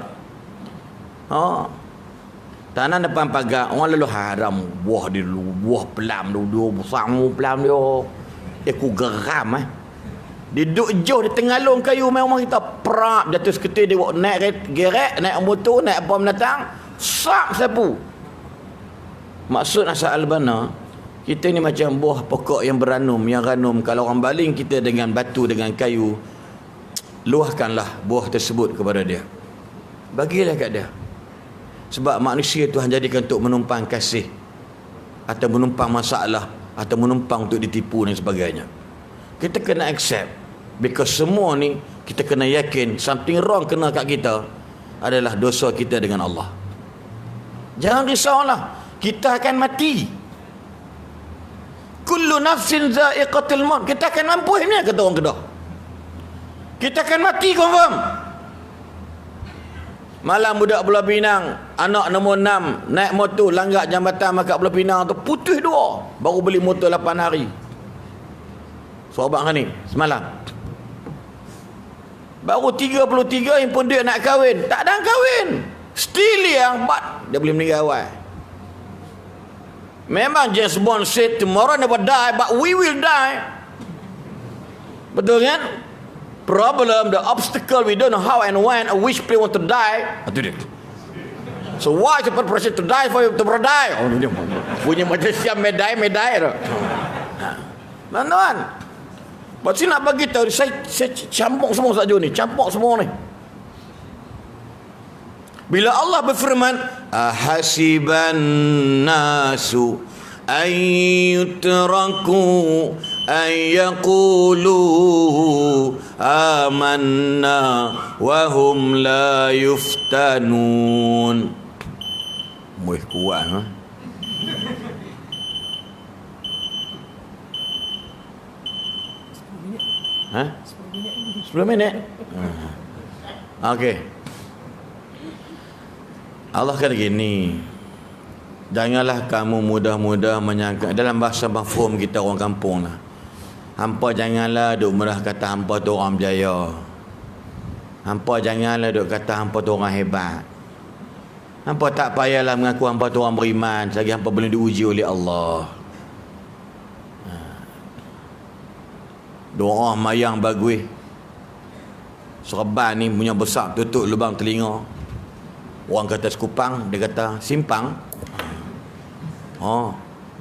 Tanah depan pagar, orang lalu haram buah dia dulu, buah pelam dulu, besar pelam dia. Aku geram Dia duduk jauh di tengah long kayu, memang kita prap jatuh seketir, dia naik gerek, naik motor, naik apa mendatang, sap sapu. Maksud Asal Albana, kita ni macam buah pokok yang beranum, yang ranum. Kalau orang baling kita dengan batu, dengan kayu, luahkanlah buah tersebut kepada dia, bagilah kat dia. Sebab manusia Tuhan jadikan untuk menumpang kasih, atau menumpang masalah, atau menumpang untuk ditipu dan sebagainya. Kita kena accept, because semua ni kita kena yakin something wrong kena kat kita adalah dosa kita dengan Allah. Jangan risaulah, kita akan mati. Kullu nafsin za'iqatul maut. Kita akan mampu ni, kata orang Kedah. Kita akan mati confirm. Malam budak Pulau Pinang, anak nombor 6 naik motor langgar jambatan Makat Pulau Pinang tu, putih 2, baru beli motor 8 hari. Sahabat ni semalam baru 33, yang pun dia nak kahwin, tak ada kahwin, still yang dia boleh meninggal awal. Memang James Bond said tomorrow never die, but we will die. Betul kan? Problem, the obstacle, we don't know how and when, or which place want to die. Itu dia. So why is the preparation to die for you to die? Oh, dia punya macam siap medai tu. Tuan-tuan, pasti nak bagi tahu, saya campur semua saja ni, campur semua ni. Bila Allah berfirman, ahasiban nasu ayyutraku ayyaqulu amanna wa hum la yuftanun. Muih kuat ha. Ha? 10 minit. Okey. Allah kata gini, janganlah kamu mudah-mudah menyangka, dalam bahasa mafhum kita orang kampung lah, hampa janganlah duk merah kata hampa tu orang berjaya. Hampa janganlah duk kata hampa tu orang hebat. Hampa tak payahlah mengaku hampa tu orang beriman selagi hampa belum diuji oleh Allah. Doa mayang bagus. Serban ni punya besar, tutup lubang telinga. Orang kata sekupang, dia kata simpang.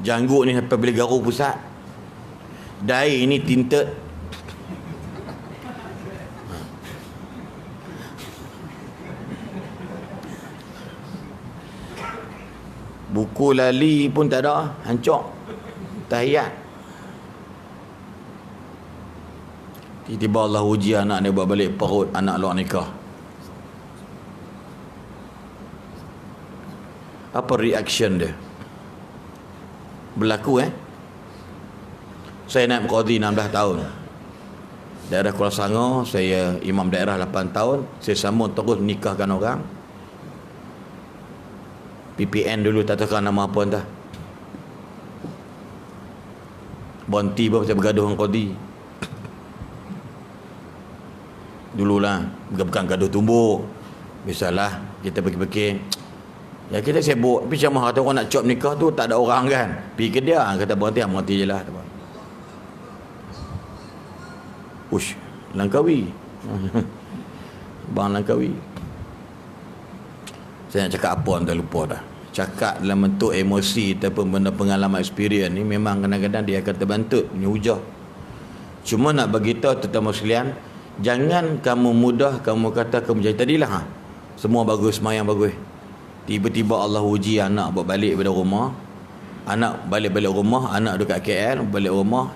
Janggut ni sampai boleh garu pusat. Dai ni tinted. Buku lali pun tak ada, hancur. Tahiyat. Tiba-tiba Allah uji anak dia buat balik perut anak luar nikah. Apa reaction dia? Berlaku Saya naik qadhi 16 tahun. Daerah Kuala Sangor, saya imam daerah 8 tahun. Saya sambung terus nikahkan orang. PPN dulu tak tahu nama apa entah. Bonti pun saya bergaduh dengan qadhi. Dululah bukan gaduh tumbuk. Biasalah kita pergi-pergi. Ya kita sibuk. Tapi macam kata orang nak cop nikah tu tak ada orang kan. Pergi ke dia, kata berhenti je lah. Ush, Langkawi. Bang Langkawi. Saya nak cakap apa anda lupa dah. Cakap dalam bentuk emosi ataupun benda pengalaman experience ni memang kadang-kadang dia akan terbantuk punya hujah. Cuma nak beritahu terutama sekalian, jangan kamu mudah kamu kata kamu jadi tadilah semua bagus, semayang bagus. Tiba-tiba Allah uji anak buat balik pada rumah. Anak balik-balik rumah, anak dekat KL, balik rumah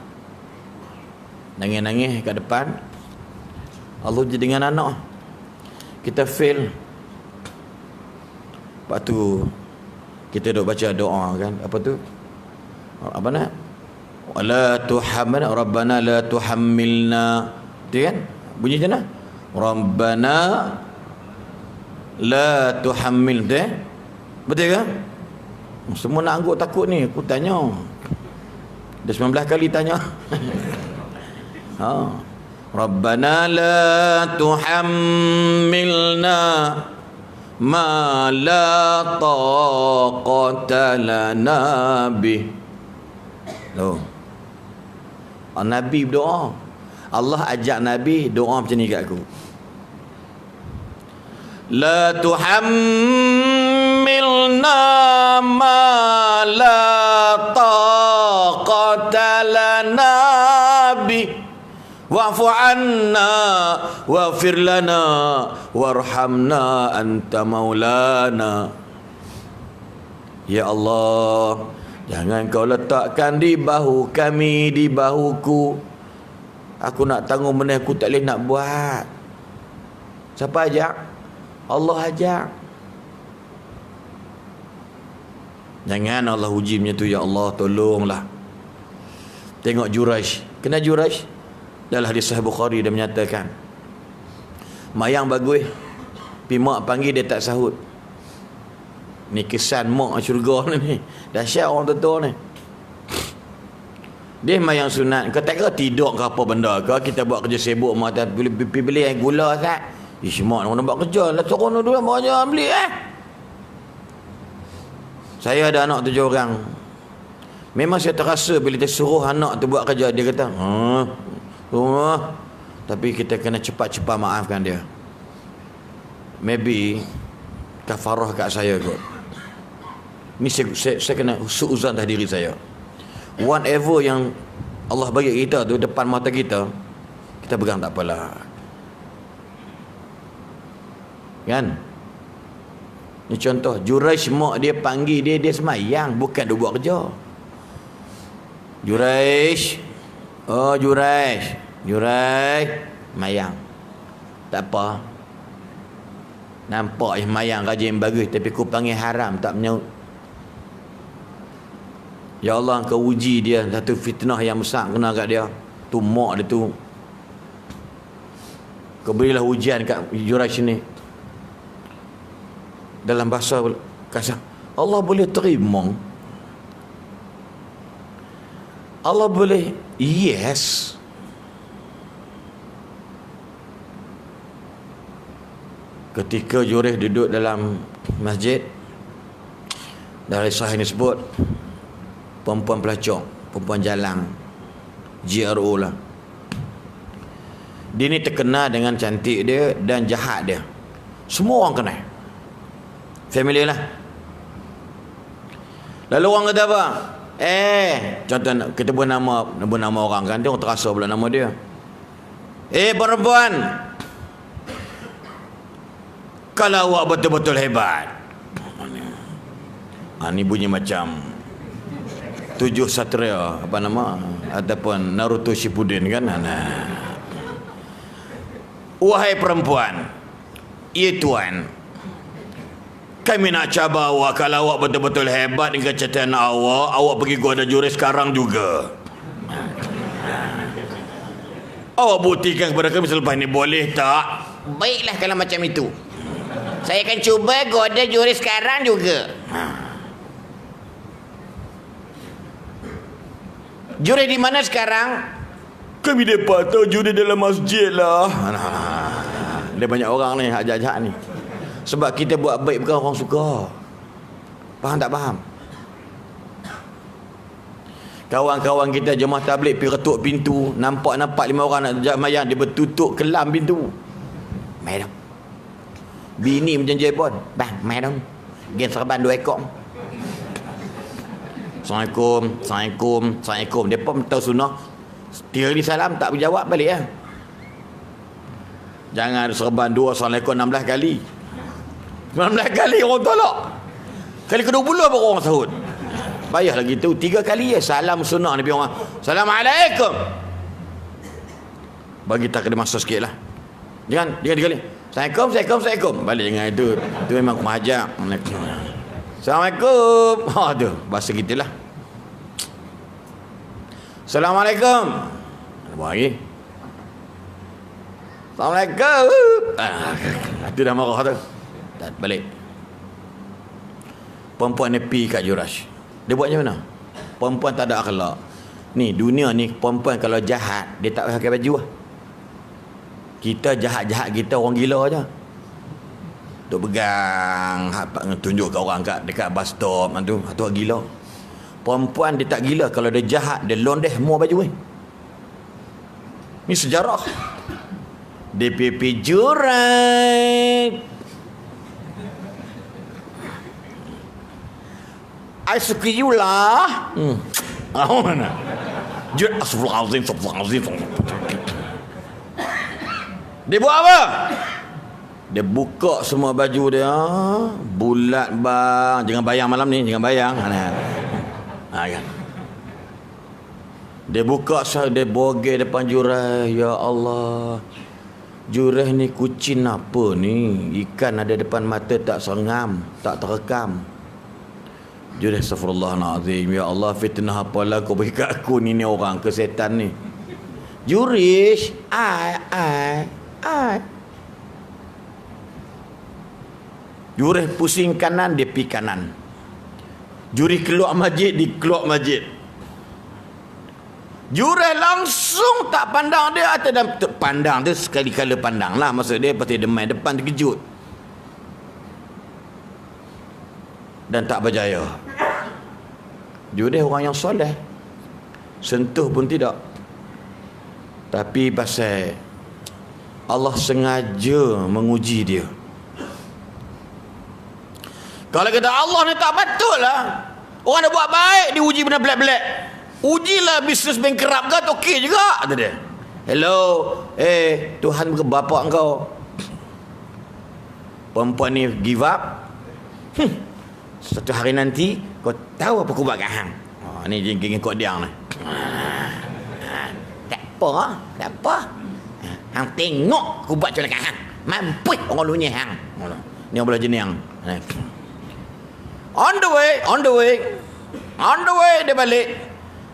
nangis-nangis kat depan. Allah uji dengan anak. Kita fail. Lepas tu kita duk baca doa kan. Apa tu? Apa nak? Wala tuhammilna rabbana la tuhammilna. Betul kan? Bunyi macam mana? Rabbana la tuhammil. Betul kan? Semua nak angguk takut ni. Aku tanya. Dah 19 kali tanya. Rabbana la tuhammilna ma la taqata lana bih. Nabi berdoa. Allah ajak Nabi doa macam ni kat aku. La tuhammilna ma la taqata lana bih. Wa'fu anna waghfir lana warhamna anta maulana. Ya Allah, jangan kau letakkan di bahu kami, di bahuku. Aku nak tanggung benda aku tak boleh nak buat. Siapa ajak? Allah ajak. Jangan Allah uji macam tu. Ya Allah, tolonglah. Tengok Juraish. Kena Juraish? Dalam hadis Sahih Bukhari dia menyatakan, mayang bagus, pergi mak panggil dia tak sahut. Ni kesan mak syurga ni. Dahsyat orang tua ni. Dia mayang sunat. Kau tak kira tidur ke apa benda ke, kita buat kerja sibuk mak tak beli gula tak. Ish mak nak buat kerja lah, turun dulu mak jangan beli Saya ada anak 7 orang. Memang saya terasa bila dia suruh anak tu buat kerja, dia kata tapi kita kena cepat-cepat maafkan dia. Maybe kafarah kat saya kot. Ni saya kena suuzan dah diri saya. Whatever yang Allah bagi kita tu depan mata kita, kita pegang tak apalah. Kan? Ni contoh, Juraish mak dia panggil dia semayang, bukan dia buat kerja. Juraish, Juraish mayang. Tak apa. Nampak mayang rajin bagus, tapi aku panggil haram, tak Ya Allah, Engkau uji dia, satu fitnah yang besar kena kat dia. Tu mak dia tu. Kau berilah ujian kat Jurash ni. Dalam bahasa kasar, Allah boleh terima. Allah boleh yes. Ketika Jurash duduk dalam masjid, dari sahih ini sebut perempuan pelacur, perempuan jalang, GRO lah. Dia ni terkenal dengan cantik dia dan jahat dia. Semua orang kenal. Family lah. Lalu orang kata apa? Contoh kita buat nama orang kan, dia orang terasa pula nama dia. Perempuan, kalau awak betul-betul hebat. Ni bunyi macam 7 Satria, apa nama, ataupun Naruto Shippuden kan. Wahai perempuan, ya tuan, kami nak cabar awak. Kalau awak betul-betul hebat dengan catatan awak pergi gua ada Jurash sekarang juga. Awak buktikan kepada kami selepas ni, boleh tak? Baiklah kalau macam itu, saya akan cuba goda Jurash sekarang juga. Jurash di mana sekarang? Kami dapat tahu Jurash dalam masjid lah. Dia banyak orang ni hak jahat ni. Sebab kita buat baik bukan orang suka. Faham tak faham? Kawan-kawan kita jemaah tabligh pergi ketuk pintu, nampak 5 orang nak jamayang, dia bertutup kelam pintu. Mai dah. Bini macam Jebon. Bang, mai dah. Gen serban 2 ekor. Assalamualaikum. Depa tahu sunnah. 3 kali salam tak berjawab balik ya. Jangan serban 2 Assalamualaikum 16 kali. 19 kali orang tolak. Kali ke-20 baru orang sahut. Payah lagi tu 3 kali ya salam sunnah Nabi orang. Assalamualaikum. Bagi tak ada masa sikitlah. Jangan 3 kali. Assalamualaikum. Balik dengan itu. Itu memang kumajak. Assalamualaikum. Tu bahasa kita lah. Assalamualaikum. Buat lagi. Assalamualaikum. Itu dah marah tu. Tak balik. Perempuan ni pergi kat Jurash. Dia buat macam mana? Perempuan tak ada akhlak. Ni dunia ni perempuan kalau jahat, dia tak pakai baju lah. Kita jahat-jahat kita orang gila aja. Duk pegang, tunjuk kat orang kat dekat bus stop tu orang gila. Perempuan dia tak gila kalau dia jahat, dia londeh semua baju ni. Ni sejarah. DPP Jurash. I suka you lah. Oh mana? Jurash astagfirullahalazim. Dia buat apa? Dia buka semua baju dia. Bulat bang. Jangan bayang malam ni. Jangan bayang. Kan. Dia buka, dia bogeh depan Jurash. Ya Allah, Jurash ni kucing apa ni? Ikan ada depan mata tak sengam, tak terekam. Jurash astagfirullahalazim. Ya Allah, fitnah apalah kau bagi kat aku ni orang ke setan ni. Jurash, ai. Jurash pusing kanan, dia pi kanan. Jurash keluar masjid, dia keluar masjid. Jurash langsung tak pandang dia atau pandang dia sekali-kala pandang lah. Maksud dia pasti demai depan terkejut. Dan tak berjaya. Jurash orang yang soleh. Sentuh pun tidak. Tapi pasal Allah sengaja menguji dia. Kalau kata Allah ni tak betul lah. Orang dah buat baik, diuji benda belak-belak. Ujilah bisnes bankrupt kau, okey juga, kata dia. Hello, Tuhan ke bapak kau. Perempuan ni give up. Satu hari nanti kau tahu apa aku buat kat hang. Ni jengking kau diang ni. Tak apa. Hang tengok aku buat macam mana kat hang. Mampus orang lunya hang. Ni orang belah jenis hang. On the way. On the way dia balik,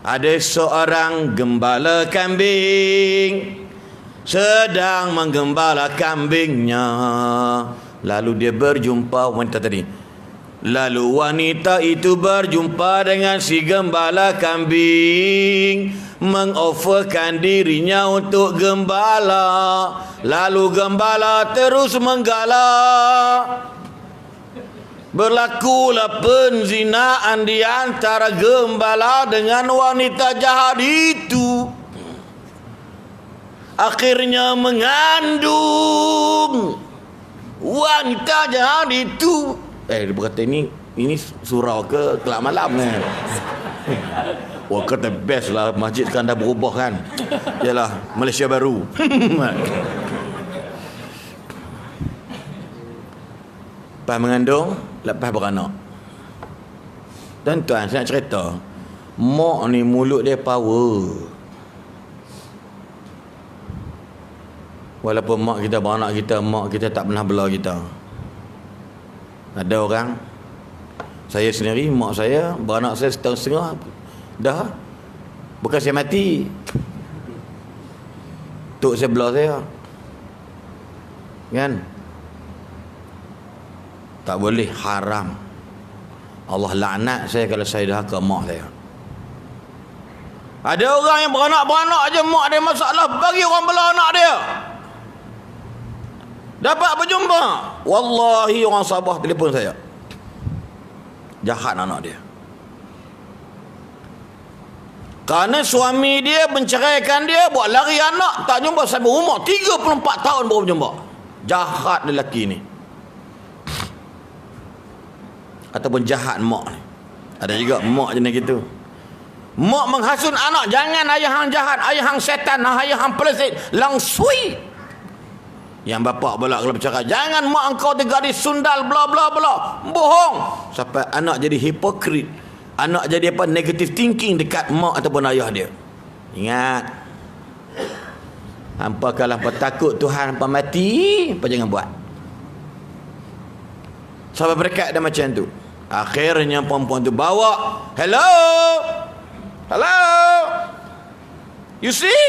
ada seorang gembala kambing sedang menggembala kambingnya. Lalu dia berjumpa wanita tadi. Lalu wanita itu berjumpa dengan si gembala kambing, mengoferkan dirinya untuk gembala. Lalu gembala terus menggala. Berlakulah penzinaan di antara gembala dengan wanita jahat itu. Akhirnya mengandung wanita jahat itu. Dia berkata ini surau ke kelab malam kan. Wah, kata best lah, masjid sekarang dah berubah kan. Yalah, Malaysia baru. Lepas mengandung, lepas beranak. Tuan-tuan, saya nak cerita, mak ni mulut dia power. Walaupun mak kita beranak kita, mak kita tak pernah bela kita. Ada orang, saya sendiri, mak saya beranak saya setahun setengah dah, bukan saya mati, tok saya bela saya kan. Tak boleh, haram. Allah laknat saya kalau saya dah ke mak saya. Ada orang yang beranak-beranak aja mak dia masalah, bagi orang bela anak dia. Dapat berjumpa, wallahi orang Sabah telefon saya, jahat anak dia. Kerana suami dia menceraikan dia, buat lari anak, tak jumpa sampai umur 34 tahun baru berjumpa. Jahat lelaki ni. Ataupun jahat mak ni. Ada juga mak jenis gitu. Mak menghasut anak, jangan ayah hang jahat, ayah hang setan, ayah hang pelesit, langsui. Yang bapak pula kalau bercakap, jangan mak engkau tu gadis sundal bla bla bla, bohong. Sampai anak jadi hipokrit, anak jadi apa, negative thinking dekat mak ataupun ayah dia. Ingat, hampa kalau hampa takut Tuhan, hampa mati, hampa jangan buat. Sampai berkat dah macam tu. Akhirnya perempuan tu bawa, hello, you see,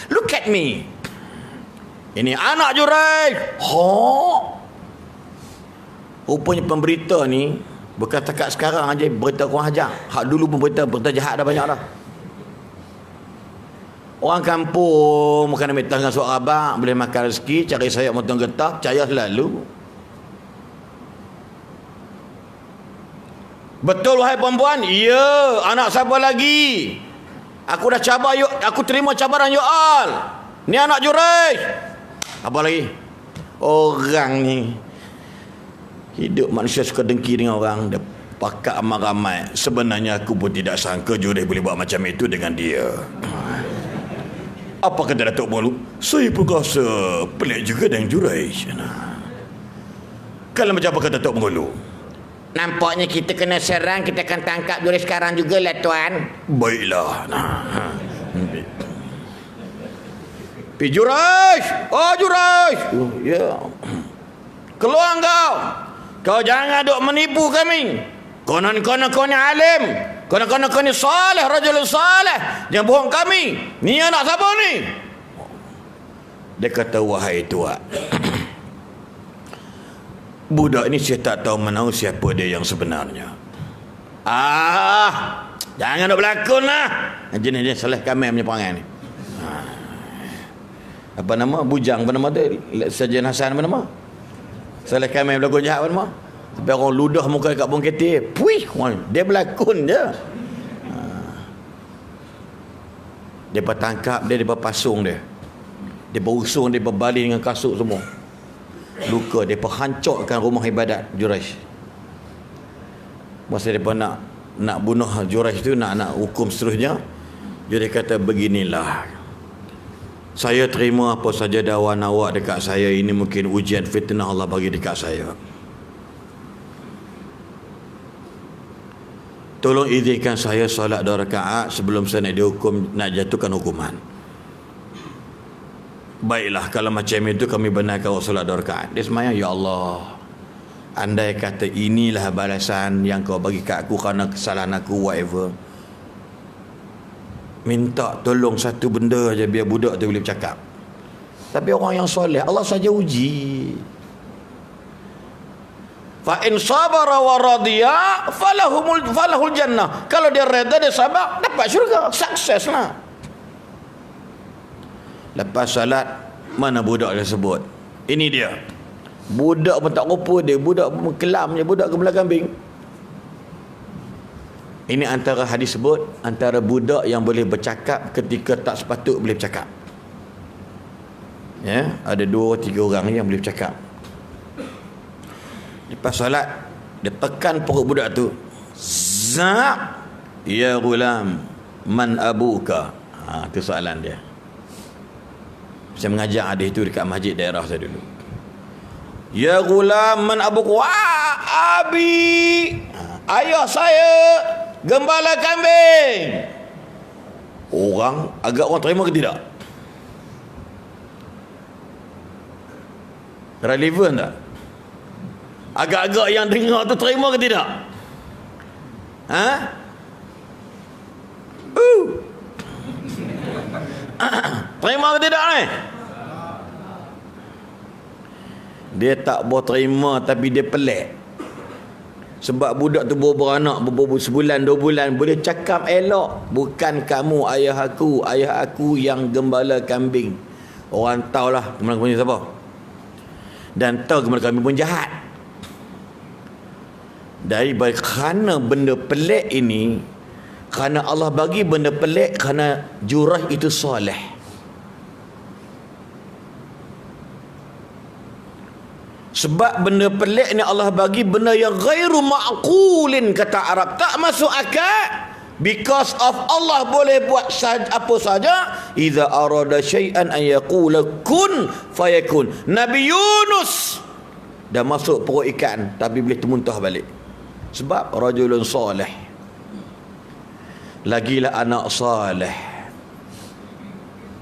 look at me, ini anak Jurai. Rupanya pemberita ni bukan takat sekarang aja berita kurang ajar. Hak dulu pun berita jahat dah banyak dah. Orang kampung bukan ambil tangan suara abang, boleh makan rezeki, cari sayap motong getah, percaya selalu. Betul wahai perempuan? Ya, anak siapa lagi? Aku dah cabar yuk, aku terima cabaran you all. Ni anak Jurai. Apa lagi? Orang ni hidup manusia suka dengki dengan orang, dia pakat amat ramai. Sebenarnya aku pun tidak sangka Jurai boleh buat macam itu dengan dia. Apa kata Datuk Molu? Saya pun rasa pelik juga dengan Jurai. Kalau macam apa kata Datuk Molu? Nampaknya kita kena serang, kita akan tangkap Jurai sekarang juga lah tuan. Baiklah. Jurai! Oh Jurai! Oh, ya. Keluar kau jangan duk menipu kami. Konon-konon kau ni alim, konon-konon kau ni saleh, rajul saleh. Jangan bohong kami. Ni anak siapa ni? Dia kata, wahai tuan, budak ni saya tak tahu mana siapa dia yang sebenarnya. Jangan nak berlakon lah. Jenis Saleh Kamil punya perangai ni. Apa nama? Bujang apa nama tu? Sajen Hasan apa nama? Saleh Kamil berlakon jahat apa nama? Tapi orang ludah muka dekat Bongketi. Puih, dia berlakon je. Dia tangkap dia, dia pasung dia. Dia usung, dia berbalik dengan kasut semua. Luka, dia hancurkan rumah ibadat Juraish. Masa dia nak bunuh Juraish tu, nak hukum seterusnya, dia kata beginilah, saya terima apa saja dakwaan awak dekat saya, ini mungkin ujian fitnah Allah bagi dekat saya. Tolong izinkan saya solat 2 rakaat sebelum saya nak dihukum, nak jatuhkan hukuman. Baiklah, kalau macam itu kami benarkan awak solat 2 rakaat. Dia semayang, ya Allah, andai kata inilah balasan yang kau bagi kat aku kerana kesalahan aku, whatever, minta tolong satu benda aja biar budak tu boleh bercakap. Tapi orang yang soleh, Allah saja uji. Fa in sabara wa radiya falahul jannah. Kalau dia reda, dia sabar, dapat syurga, sukses lah. Lepas salat, mana budak dia sebut? Ini dia. Budak pun tak rupa dia, budak pun kelam je, budak kepala kambing. Ini antara hadis sebut, antara budak yang boleh bercakap ketika tak sepatut boleh bercakap. Ya, ada 2-3 orang yang boleh bercakap. Lepas solat, dia tekan perut budak tu. Za' ya gulam, man abuka. Tu soalan dia. Saya mengajar hadis tu dekat masjid daerah saya dulu. Ya gulam, man abuka. Wah, abi, ayah saya gembala kambing. Orang terima ke tidak? Relevan tak? Agak-agak yang dengar tu terima ke tidak? Terima ke tidak ni? Dia tak boleh terima, tapi dia pelik. Sebab budak tu baru beranak, sebulan 2 bulan, boleh cakap elok. Bukan kamu ayah aku yang gembala kambing. Orang tahulah gembala kambing siapa. Dan tahu gembala kambing pun jahat. Kerana benda pelik ini, kerana Allah bagi benda pelik, kerana Jurayj itu soleh. Sebab benda pelik ni Allah bagi benda yang ghairu ma'qulin, kata Arab, tak masuk akal. Because of Allah boleh buat apa saja. Iza arada syai'an an yaqula kun fayakun. Nabi Yunus dah masuk perut ikan, tapi boleh termuntah balik. Sebab rajulun soleh. Lagilah anak soleh.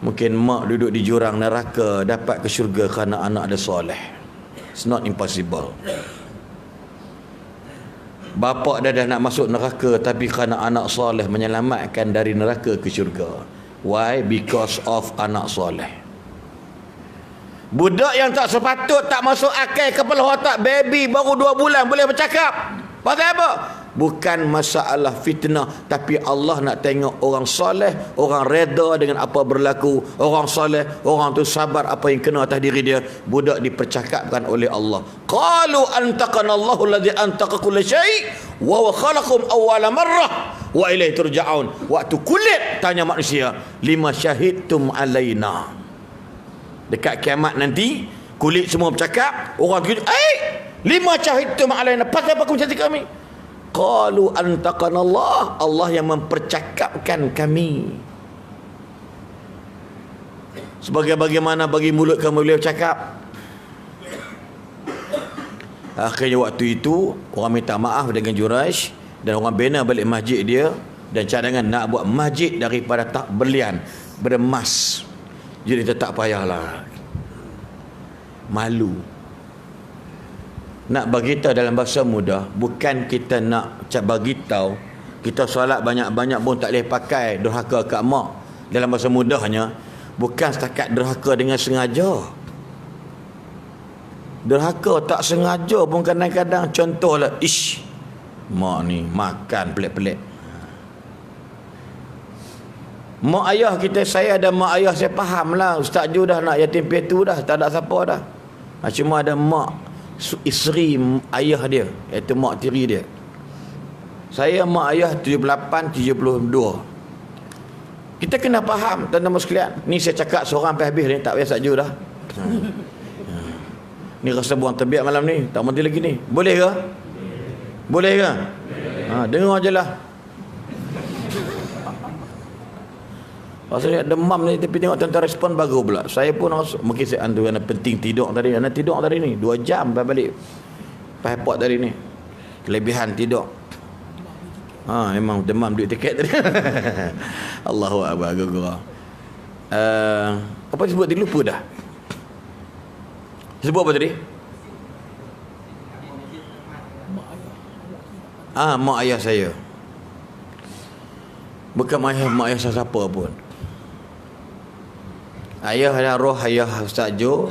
Mungkin mak duduk di jurang neraka, dapat ke syurga kerana anak dia soleh. It's not impossible. Bapa dia dah nak masuk neraka, tapi kerana anak soleh menyelamatkan dari neraka ke syurga. Why? Because of anak soleh. Budak yang tak sepatut, tak masuk akal, kepala otak, baby baru 2 bulan boleh bercakap. Pasal apa? Bukan masalah fitnah, tapi Allah nak tengok orang soleh, orang reda dengan apa berlaku. Orang soleh, orang tu sabar apa yang kena atas diri dia. Budak dipercakapkan oleh Allah. Qalu antaqana Allahu alladhi antaqa kulla syai' wa huwa khalaqakum awwala marrah wa ilaihi turja'un. Waktu kulit tanya manusia, lima syahidtum alaina. Dekat kiamat nanti, kulit semua bercakap, orang tu, lima syahidtum alaina, pasal apa kamu cakap kami? Qalu antaqana Allah, Allah yang mempercakapkan kami. Sebagaimana bagi mulut kamu boleh bercakap. Akhirnya waktu itu orang minta maaf dengan Jurayj, dan orang bina balik masjid dia, dan cadangan nak buat masjid daripada tak berlian, beremas. Jadi dia tak payahlah, malu. Nak bagi tahu dalam bahasa mudah, bukan kita nak bagi tahu kita solat banyak-banyak pun tak boleh pakai, derhaka kat mak. Dalam bahasa mudahnya, bukan setakat derhaka dengan sengaja. Derhaka tak sengaja pun kadang-kadang, contohlah, mak ni makan pelik-pelik. Mak ayah kita, saya ada mak ayah, saya faham lah. Ustaz Ju dah nak yatim piatu dah, tak ada siapa dah. Cuma ada mak isteri ayah dia, iaitu mak tiri dia. Saya mak ayah 78, 72. Kita kena faham, tuan-tuan sekalian. Ni saya cakap seorang sampai habis ni, tak payah Ustaz Ju dah. Ni rasa buang terbiak malam ni, tak mati lagi ni. Boleh ke? Boleh ke? Dengar je lah. Saya demam ni, tapi tengok tuan-tuan respon bagus pula. Saya pun mungkin saya antu kerana penting tidur tadi. Kerana tidur tadi ni 2 jam balik passport tadi ni. Kelebihan tidur. Memang demam duit tiket tadi. Allahu akbar, gagara. Apa disebut tadi, lupa dah. Sebut apa tadi? Mak ayah saya. Bukan mak ayah siapa pun. Ayah dan roh ayah Ustaz Jo.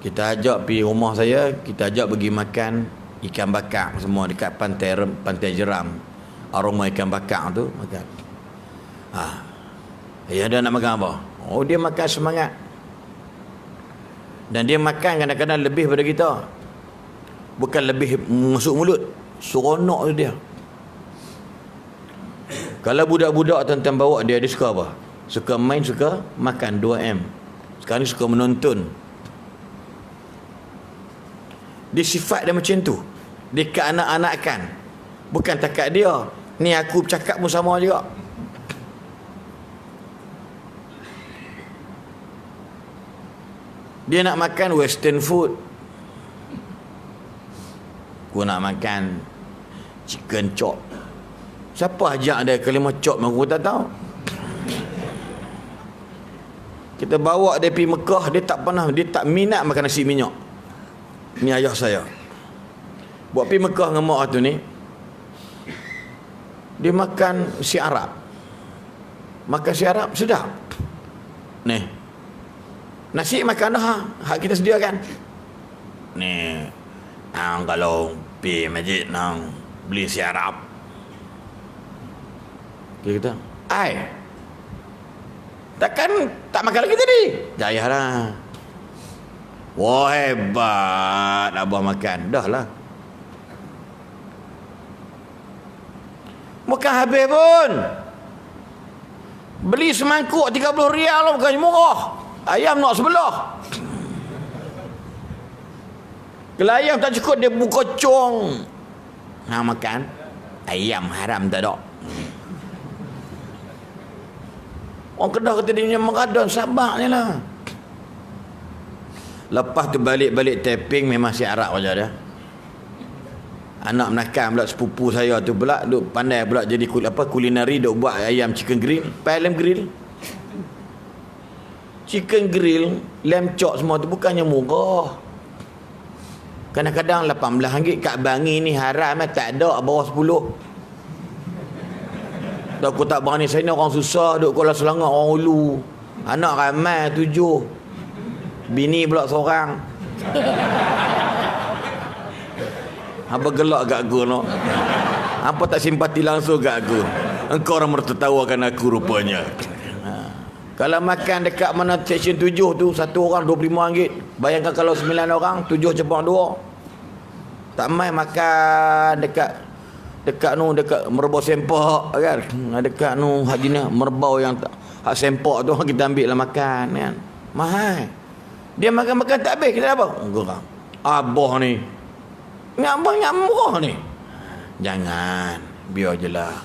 Kita ajak pergi rumah saya, kita ajak pergi makan ikan bakar semua dekat pantai Jeram. Aroma ikan bakar tu makan. Ayah dah nak makan apa? Oh, dia makan semangat. Dan dia makan kadang-kadang lebih pada kita. Bukan lebih masuk mulut, seronok tu dia. Kalau budak-budak tuan-tuan bawa dia suka apa? Suka main, suka makan 2M. Sekarang ni suka menonton. Dia sifat dia macam tu. Dia keanak-anakan. Bukan takat dia. Ni aku bercakap pun sama juga. Dia nak makan western food. Aku nak makan chicken chop. Siapa ajak dia kalimah chop? Aku tak tahu. Kita bawa dia pergi Mekah, dia tak minat makan nasi minyak. Ni ayah saya. Buat pergi Mekah dengan mak tu ni, dia makan si Arab. Makan si Arab sedap. Ni nasi makan dah, hak kita sediakan. Ni kalau pergi masjid nang beli si Arab. Dia kata, takkan tak makan lagi tadi? Jayahlah. Wah, hebat abah makan. Dah lah. Bukan habis pun. Beli semangkuk 30 rial lah, bukan murah. Ayam nak sebelah. Kalau ayam tak cukup, dia buka cong. Makan. Ayam haram tak ada. Orang Kedah kata dia meradon, sabar je lah. Lepas tu balik tapping memang si Arab aja dia. Anak menakan pula sepupu saya tu pula duk pandai pula jadi kulinari, duk buat ayam chicken grill, lamb grill. Chicken grill, lamb chop semua tu bukannya murah. Kadang-kadang RM18 kat Bangi ni haram tak ada bawah 10. Dah aku tak berani, saya ni orang susah, duk Kuala Selangor orang Ulu. Anak ramai 7. Bini pula seorang. Apa gelak kat aku no? Apa tak simpati langsung kat aku? Engkau orang mertertawakan aku rupanya. Kalau makan dekat mana section 7 tu, satu orang RM25. Bayangkan kalau 9 orang, 7 cepang 2. Tak main makan dekat merbau sempak kan. Dekat hajina merbau yang hak sempak tu kita ambil lah makan kan. Mahal. Dia makan tak habis, kita apa? Gerang. Abah ni. Ni abah yang murah ni. Jangan, biar je lah.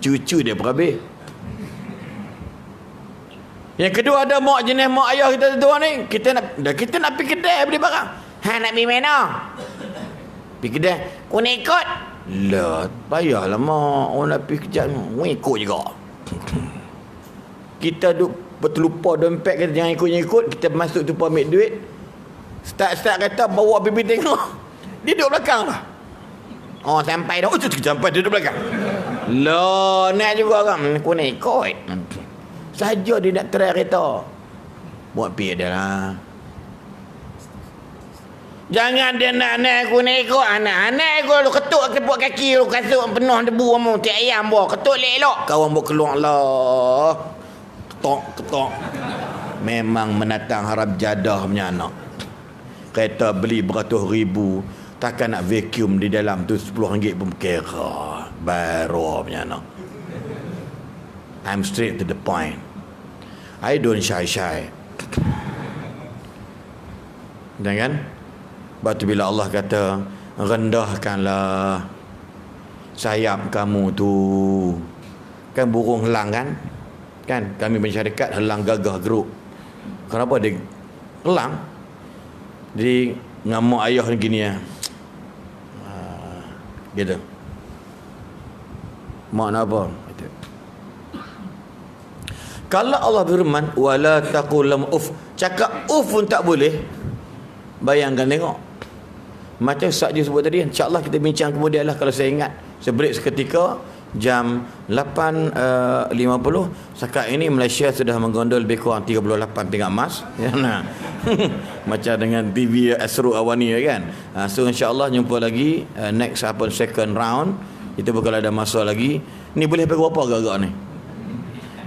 Cucu dia pun habis. Yang kedua ada mak jenis mak ayah kita tu ni, kita nak pergi kedai beli barang. Nak pergi mana? Pergi kedai. Kau nak ikut? Lah, payahlah mak. Orang nak pergi kejap, kau ikut juga. Kita duk berterlupa dompet, kata jangan ikut. Kita masuk tu pun ambil duit. Start kata bawa bibi tengok. Dia duduk belakang lah. Oh, sampai dah. Sampai dia duduk belakang. Lah, nak juga kan. Kau nak ikut. Saja dia nak try kereta. Buat pergi dia lah. Jangan dia nak aku nak ikut. Anak aku lu ketuk tepuk kaki lu, kasut penuh debu kamu. Tiap ayam bawa ketuk elok. Kawan bawa keluar lah. Ketok. Memang menatang harap jadah punya anak. Kereta beli beratus ribu, takkan nak vacuum di dalam tu RM10 pun kira. Baru punya anak. I'm straight to the point. I don't shy. Jangan. Batu bila Allah kata, rendahkanlah sayap kamu tu. Kan burung helang kan? Kan kami bersyarikat helang gagah geruk. Kenapa dia helang? Jadi ngamuk ayah ni gini ya. Gitu. Mak nak apa? Gitu. Kalau Allah berfirman wala taqul lam uf, cakap uf pun tak boleh. Bayangkan tengok. Macam Ustaz je sebut tadi, insya-Allah kita bincang kemudian lah kalau saya ingat. Sebreak seketika jam 8.50. Sekarang ini Malaysia sudah menggondol lebih kurang 38 pingat emas. Ya, nah. Macam dengan TV Astro Awani kan. So insya-Allah jumpa lagi next second round. Itu bakal ada masa lagi. Ni boleh pergi berapa agak-agak ni?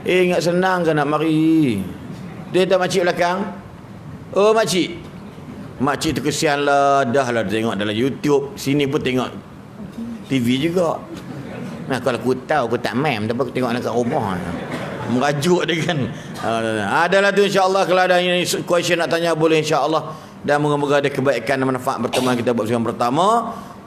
Ingat senang ke nak mari? Dia tak makcik belakang? Oh makcik. Makcik tu kesian lah. Dah lah tengok dalam YouTube. Sini pun tengok TV juga. Nah, kalau aku tahu aku tak main, tapi aku tengok dekat rumah. Merajuk dia kan. Adalah tu insya-Allah. Kalau ada ini question nak tanya boleh insya-Allah. Dan moga-moga ada kebaikan dan manfaat pertemuan kita buat bersama pertama.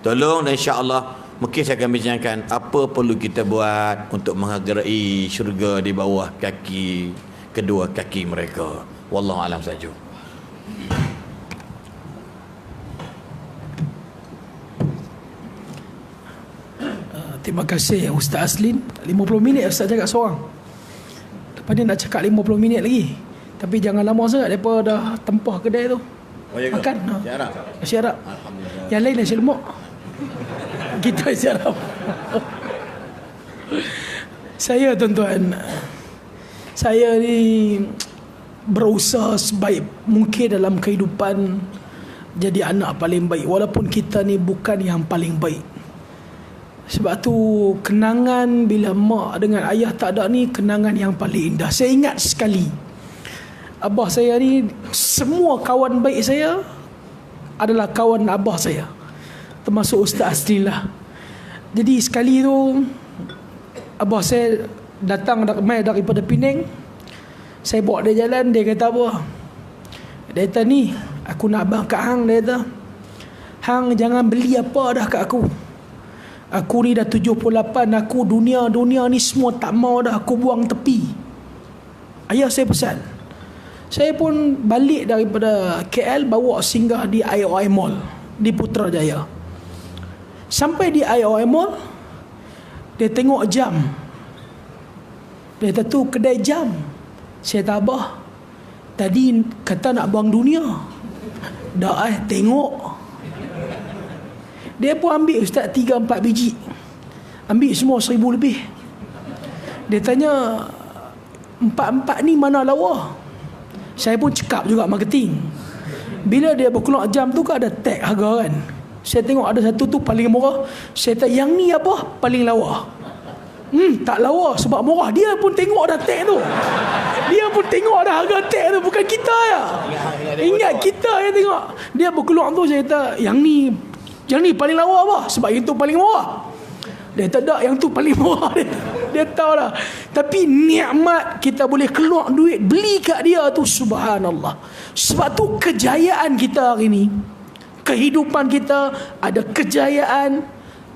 Tolong dan insya-Allah mungkin saya akan bincangkan apa perlu kita buat untuk menghargai syurga di bawah kaki kedua kaki mereka. Wallahu alam saja. Terima kasih Ustaz Aslin. 50 minit Ustaz cakap seorang. Lepas ni nak cakap 50 minit lagi. Tapi jangan lama sangat. Mereka dah tempah kedai tu. Makan. Nasi Arab. Alhamdulillah. Yang lain nasi lemak. Kita nasi Arab. Saya tuan-tuan, saya ni berusaha sebaik mungkin dalam kehidupan jadi anak paling baik. Walaupun kita ni bukan yang paling baik. Sebab tu kenangan bila mak dengan ayah tak ada ni kenangan yang paling indah. Saya ingat sekali abah saya ni, semua kawan baik saya adalah kawan abah saya, termasuk Ustaz Aslin lah. Jadi sekali tu abah saya datang daripada Penang. Saya bawa dia jalan. Dia kata apa? Dia kata ni aku nak abang kat hang. Dia kata hang jangan beli apa dah kat aku. Aku ni dah 78. Aku dunia ni semua tak mau dah. Aku buang tepi. Ayah saya pesan. Saya pun balik daripada KL, bawa singgah di IOI Mall di Putrajaya. Sampai di IOI Mall, dia tengok jam. Dia kata tu kedai jam. Saya tabah. Tadi kata nak buang dunia. Dah tengok. Dia pun ambil Ustaz 3-4 biji. Ambil semua 1,000 lebih. Dia tanya 4-4 ni mana lawa? Saya pun cakap juga marketing. Bila dia berkeluar jam tu kan ada tag harga kan. Saya tengok ada satu tu paling murah. Saya tanya yang ni apa? Paling lawa. Tak lawa sebab murah. Dia pun tengok dah tag tu. Dia pun tengok dah harga tag tu. Bukan kita ya. Ingat kita yang tengok. Dia berkeluar tu saya kata yang ni paling lawa apa? Sebab yang tu paling murah. Dia tak ada yang tu paling murah. Dia tahu lah. Tapi nikmat kita boleh keluar duit beli kat dia tu, subhanallah. Sebab tu kejayaan kita hari ni, kehidupan kita ada kejayaan.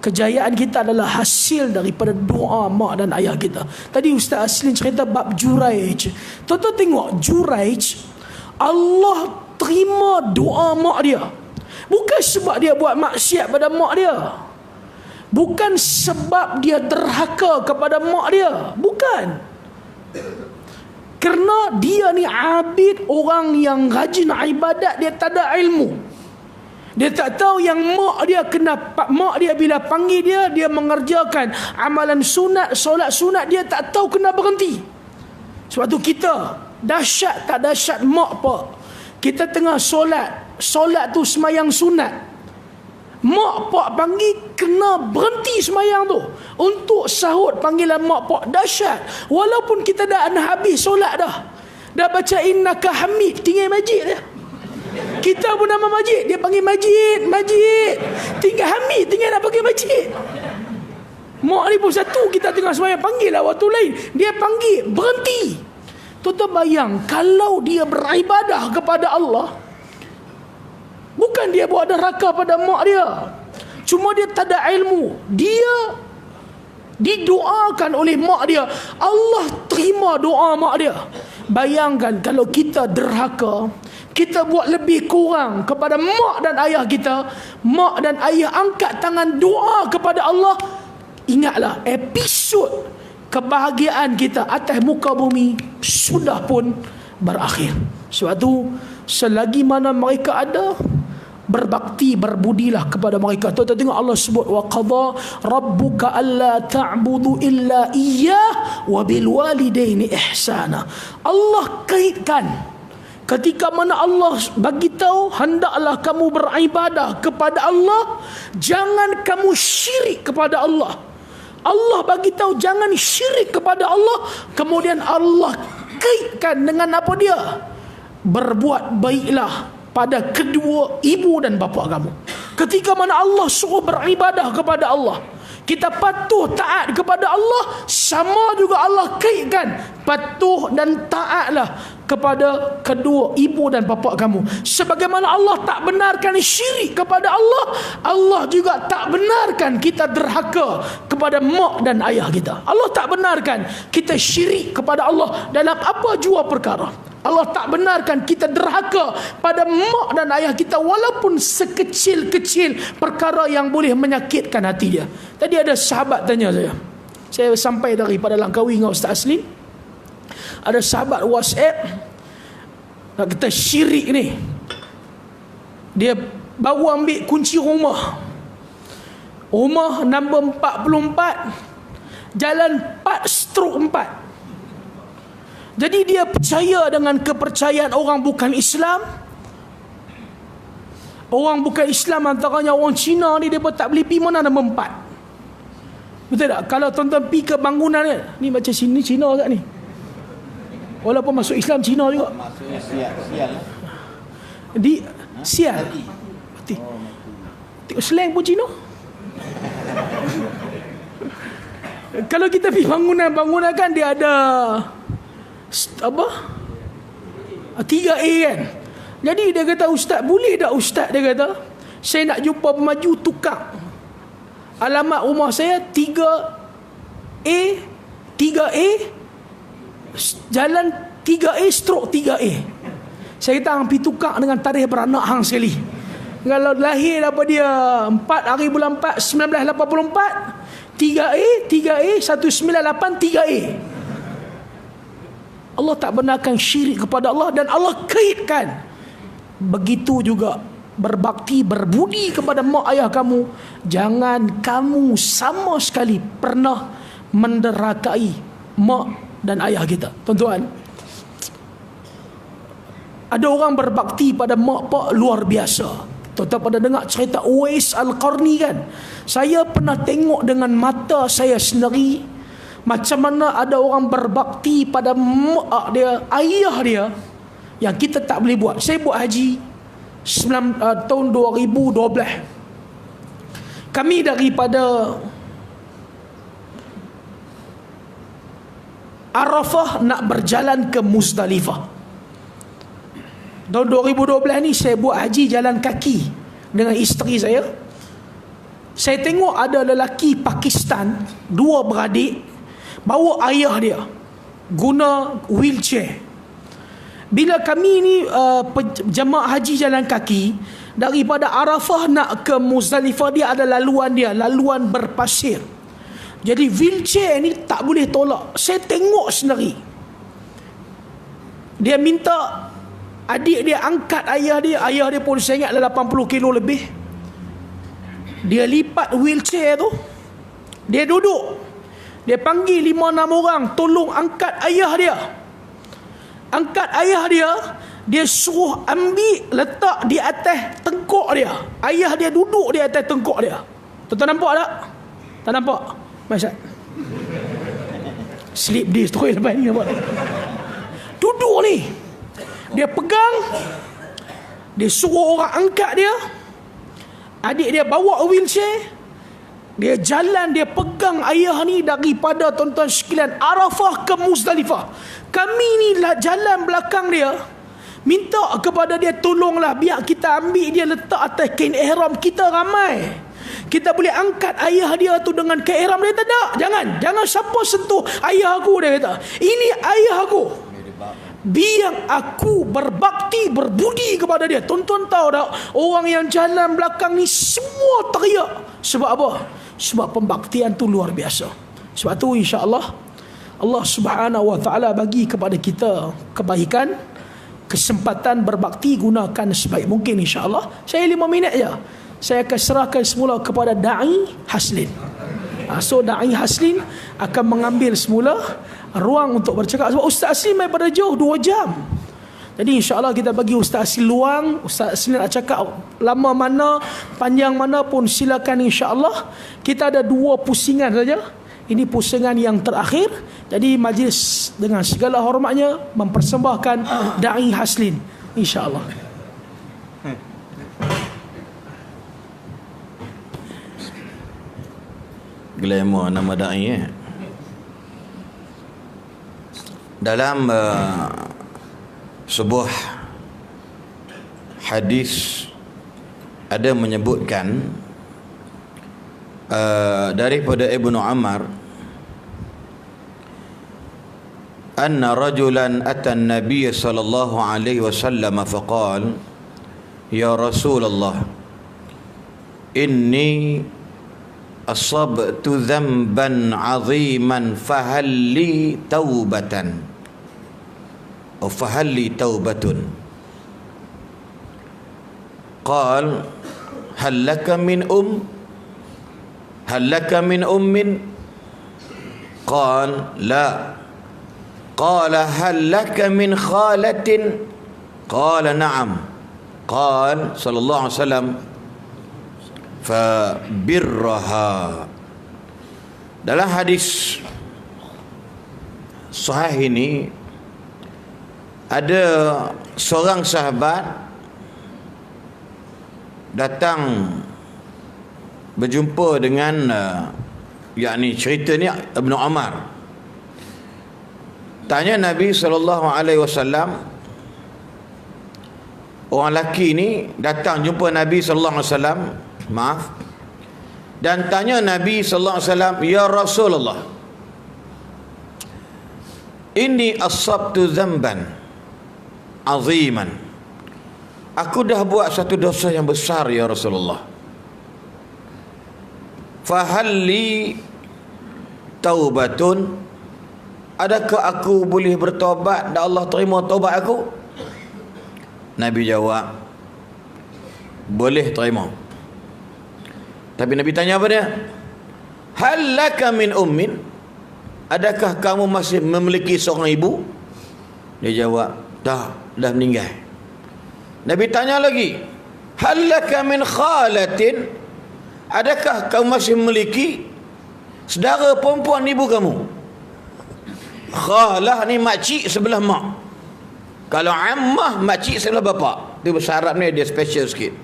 Kejayaan kita adalah hasil daripada doa mak dan ayah kita. Tadi Ustaz Aslin cerita bab Juraij. Tuan-tuan tengok Juraij, Allah terima doa mak dia. Bukan sebab dia buat maksiat pada mak dia. Bukan sebab dia derhaka kepada mak dia. Bukan. Kerana dia ni abid, orang yang rajin ibadat, dia tak ada ilmu. Dia tak tahu yang mak dia mak dia bila panggil dia mengerjakan amalan sunat, solat sunat, dia tak tahu kena berhenti. Sebab tu kita dahsyat tak dahsyat mak pak. Kita tengah solat tu semayang sunat. Mak pak panggil kena berhenti semayang tu untuk sahut panggilan mak pak. Dahsyat. Walaupun kita dah habis solat dah baca innaka hamid, tinggal majid dia. Kita pun nama majid, dia panggil majid. Tinggal hamid, tinggal nak panggil majid. Mak ni pun satu, kita tengah semayang panggil lah waktu lain. Dia panggil berhenti. Tuan-tuan bayang, kalau dia beribadah kepada Allah, bukan dia buat neraka pada mak dia, cuma dia tak ada ilmu. Dia didoakan oleh mak dia, Allah terima doa mak dia. Bayangkan kalau kita derhaka, kita buat lebih kurang kepada mak dan ayah kita, mak dan ayah angkat tangan doa kepada Allah, ingatlah episod kebahagiaan kita atas muka bumi sudah pun berakhir. Sebab tu selagi mana mereka ada, berbakti, berbudilah kepada mereka. Tuan-tuan tengok Allah sebut wa qadha rabbuka alla ta'budu illa iyyah wa bil walidaini ihsana. Allah kaitkan ketika mana Allah bagi tahu hendaklah kamu beribadah kepada Allah, jangan kamu syirik kepada Allah. Allah bagi tahu jangan syirik kepada Allah, kemudian Allah kaitkan dengan apa dia? Berbuat baiklah pada kedua ibu dan bapa kamu. Ketika mana Allah suruh beribadah kepada Allah, kita patuh taat kepada Allah, sama juga Allah kaitkan patuh dan taatlah kepada kedua ibu dan bapa kamu. Sebagaimana Allah tak benarkan syirik kepada Allah, Allah juga tak benarkan kita derhaka kepada mak dan ayah kita. Allah tak benarkan kita syirik kepada Allah dalam apa jua perkara. Allah tak benarkan kita derhaka pada mak dan ayah kita walaupun sekecil-kecil perkara yang boleh menyakitkan hati dia. Tadi ada sahabat tanya saya sampai daripada Langkawi dengan Ustaz Aslim, ada sahabat WhatsApp nak kata syirik ni, dia baru ambil kunci rumah nombor 44, jalan 4/4. Jadi dia percaya dengan kepercayaan orang bukan Islam. Orang bukan Islam antaranya orang Cina ni, dia pun tak boleh pergi mana nombor 4. Betul tak? Kalau tuan-tuan pergi ke bangunan ni macam sini Cina kat ni. Walaupun masuk Islam Cina juga. Maksudnya sial. Di sial. Mati. Tengok slang pun Cina. Kalau kita pergi bangunan kan dia ada apa? 3A kan. Jadi dia kata, ustaz boleh tak ustaz, dia kata saya nak jumpa pemaju tukang alamat rumah saya 3A jalan 3A/3A. Saya kata hang pergi tukar dengan tarikh beranak hang sekali. Kalau lahir apa dia 4 hari bulan 4 1984, 3A 198 3A. Allah tak benarkan syirik kepada Allah, dan Allah kaitkan begitu juga berbakti, berbudi kepada mak ayah kamu. Jangan kamu sama sekali pernah menderakai mak dan ayah kita. Tuan-tuan, ada orang berbakti pada mak pak luar biasa. Tuan-tuan pada dengar cerita Uwais Al-Qarni kan? Saya pernah tengok dengan mata saya sendiri macam mana ada orang berbakti pada mak dia, ayah dia, yang kita tak boleh buat. Saya buat haji tahun 2012. Kami daripada Arafah nak berjalan ke Muzdalifah. Tahun 2012 ni saya buat haji jalan kaki dengan isteri saya. Saya tengok ada lelaki Pakistan, 2 beradik, bawa ayah dia guna wheelchair. Bila kami ni jemaah haji jalan kaki daripada Arafah nak ke Muzdalifah, dia ada laluan berpasir. Jadi wheelchair ni tak boleh tolak. Saya tengok sendiri. Dia minta adik dia angkat ayah dia. Ayah dia pun saya ingat 80 kilo lebih. Dia lipat wheelchair tu, dia duduk. Dia panggil 5-6 orang tolong angkat ayah dia. Angkat ayah dia, dia suruh ambil letak di atas tengkuk dia. Ayah dia duduk di atas tengkuk dia. Tuan-tuan nampak tak? Tak nampak? Masya sleep disc tu lepas ni nampak. Duduk ni, dia pegang, dia suruh orang angkat dia. Adik dia bawa wheelchair, dia jalan, dia pegang ayah ni daripada, tuan-tuan sekalian, Arafah ke Muzdalifah. Kami ni lah jalan belakang dia, minta kepada dia tolonglah biar kita ambil dia letak atas kain ihram. Kita ramai, kita boleh angkat ayah dia tu dengan kain ihram. Dia kata tak, jangan siapa sentuh ayah aku. Dia kata ini ayah aku, biar aku berbakti, berbudi kepada dia. Tuan-tuan tahu tak, orang yang jalan belakang ni semua teriak. Sebab apa? Sebab pembaktian tu luar biasa. Sebab tu insya-Allah Allah Subhanahu wa taala bagi kepada kita kebaikan kesempatan berbakti, gunakan sebaik mungkin insya-Allah. Saya 5 minit je. Saya akan serahkan semula kepada Da'i Haslin. So Da'i Haslin akan mengambil semula ruang untuk bercakap, sebab Ustaz Haslin main pada jauh 2 jam. Jadi insya-Allah kita bagi Ustaz Haslin luang. Ustaz Haslin nak cakap lama mana, panjang mana pun silakan insya-Allah. Kita ada 2 pusingan saja. Ini pusingan yang terakhir. Jadi majlis dengan segala hormatnya mempersembahkan Da'i Haslin insya-Allah. Glamour nama da'i dalam sebuah hadis ada menyebutkan daripada Ibnu Umar anna rajulan ata an-nabiy sallallahu alaihi wasallam faqala ya Rasulullah inni asabtu dhanban 'aziman fahal li taubatan atau fahal li taubatun qal hal laka min hal laka min ummin qal la qala hal laka min khalatin qala na'am qal sallallahu alaihi wasallam fabirraha. Dalam hadis sahih ini ada seorang sahabat datang berjumpa dengan yakni cerita ni Ibnu Umar. Tanya Nabi SAW, orang lelaki ni datang jumpa Nabi SAW, dan tanya Nabi SAW, ya Rasulullah, inni asabtu dhanban aziman, aku dah buat satu dosa yang besar ya Rasulullah, fahalli taubatun, adakah aku boleh bertobat dan Allah terima taubat aku? Nabi jawab, boleh terima. Tapi Nabi tanya apa dia? Hal laka min ummin, adakah kamu masih memiliki seorang ibu? Dia jawab, dah meninggal. Nabi tanya lagi, hal laka min khalatin, adakah kamu masih memiliki saudara perempuan ibu kamu? Khalah ni makcik sebelah mak. Kalau ammah makcik sebelah bapa. Itu bahasa Arab ni dia special sikit.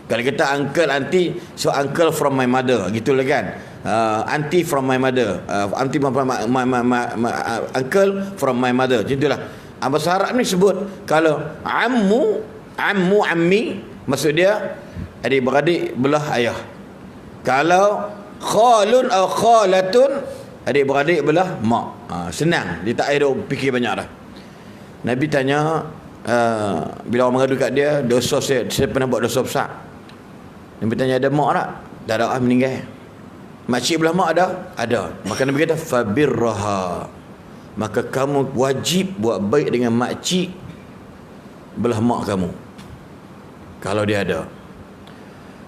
Kalau kita uncle, auntie, so uncle from my mother, gitulah kan. Auntie from my mother, auntie from uncle from my mother, gitulah. Bahasa Arab ni sebut kalau ammi, maksud dia adik-beradik belah ayah. Kalau khalun atau khalatun, adik-beradik belah mak. Senang, dia tak payah fikir banyak dah. Nabi tanya, bila orang mengadu kat dia, dosa saya pernah buat dosa besar. Nabi tanya, ada mak tak? Dah ada, meninggal. Makcik belah mak ada. Maka Nabi kata, fabirraha, maka kamu wajib buat baik dengan makcik belah mak kamu, kalau dia ada.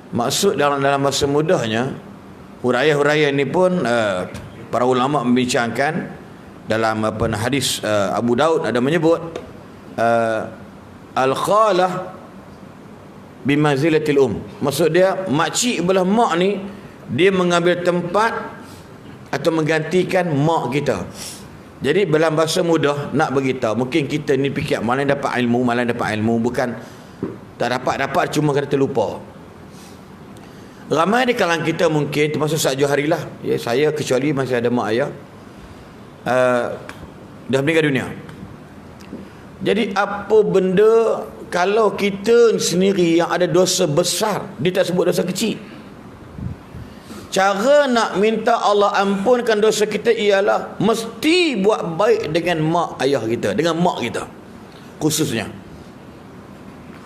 Maksud dalam bahasa mudahnya, huraian ini pun para ulama membincangkan dalam hadis Abu Daud ada menyebut al-khalah bimanzilatil maksud dia makcik belah mak ni dia mengambil tempat atau menggantikan mak kita. Jadi dalam bahasa mudah nak beritahu, mungkin kita ni fikir malah dapat ilmu, bukan tak dapat cuma kena terlupa. Ramai di kalangan kita mungkin termasuk Ustaz Johari lah, ya, saya kecuali masih ada mak ayah dah meninggal dunia. Jadi apa benda kalau kita sendiri yang ada dosa besar, dia tak sebut dosa kecil. Cara nak minta Allah ampunkan dosa kita ialah mesti buat baik dengan mak ayah kita, dengan mak kita khususnya.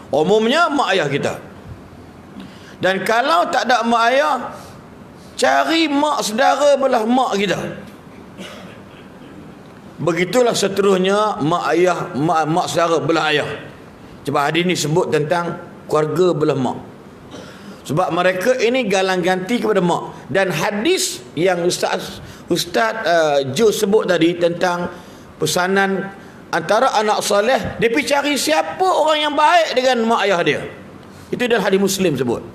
Umumnya mak ayah kita. Dan kalau tak ada mak ayah, cari mak saudara belah mak kita. Begitulah seterusnya mak ayah, mak saudara belah ayah. Sebab hadis ni sebut tentang keluarga belah mak. Sebab mereka ini galang ganti kepada mak. Dan hadis yang Ustaz Jo sebut tadi tentang pesanan antara anak soleh, dia pergi cari siapa orang yang baik dengan mak ayah dia. Itu dalam hadis Muslim sebut.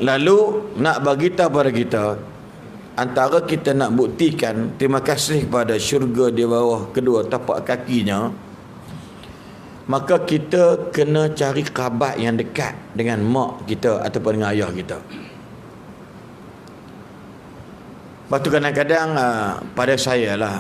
Lalu nak bagi tahu pada kita, antara kita nak buktikan terima kasih kepada syurga di bawah kedua tapak kakinya, maka kita kena cari kerabat yang dekat dengan mak kita ataupun dengan ayah kita. Lepas tu kadang-kadang pada saya lah,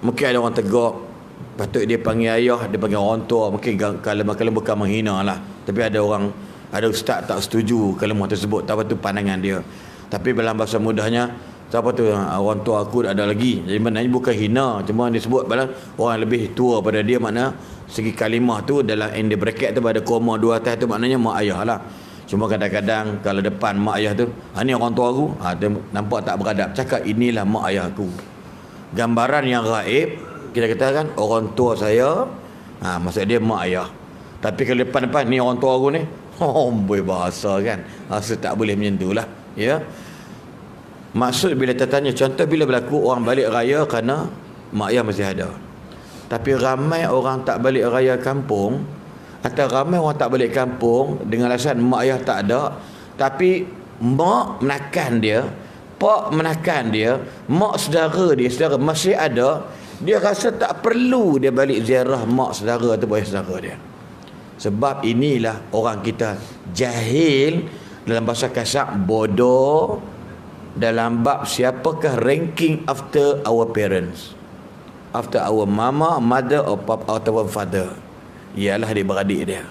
mungkin ada orang tegur, patut dia panggil ayah, dia panggil orang tua, mungkin kalau bukan menghina lah. Tapi ada ustaz tak setuju kalimah tersebut, tak apa tu pandangan dia. Tapi dalam bahasa mudahnya, tak apa tu, orang tua aku ada lagi. Jadi maknanya bukan hina, cuma disebut balang orang lebih tua pada dia, makna segi kalimah tu dalam end bracket tu ada koma dua atas tu, maknanya mak ayah lah. Cuma kadang-kadang kalau depan mak ayah tu, ni orang tua aku, dia nampak tak beradab, cakap inilah mak ayah aku. Gambaran yang gaib kita katakan orang tua saya, maksud dia mak ayah. Tapi kalau depan-depan ni orang tua aku ni, boleh bahasa kan, rasa tak boleh macam tu lah, ya. Maksud bila tertanya, contoh bila berlaku orang balik raya kerana mak ayah masih ada. Tapi ramai orang tak balik raya kampung, atau ramai orang tak balik kampung dengan alasan mak ayah tak ada, tapi mak menakan dia, pak menakan dia, mak saudara masih ada. Dia rasa tak perlu dia balik ziarah mak saudara atau ayah saudara dia. Sebab inilah orang kita jahil, dalam bahasa kasar bodoh, dalam bab siapakah ranking after our parents, after our mother or papa atau father, ialah adik-beradik dia.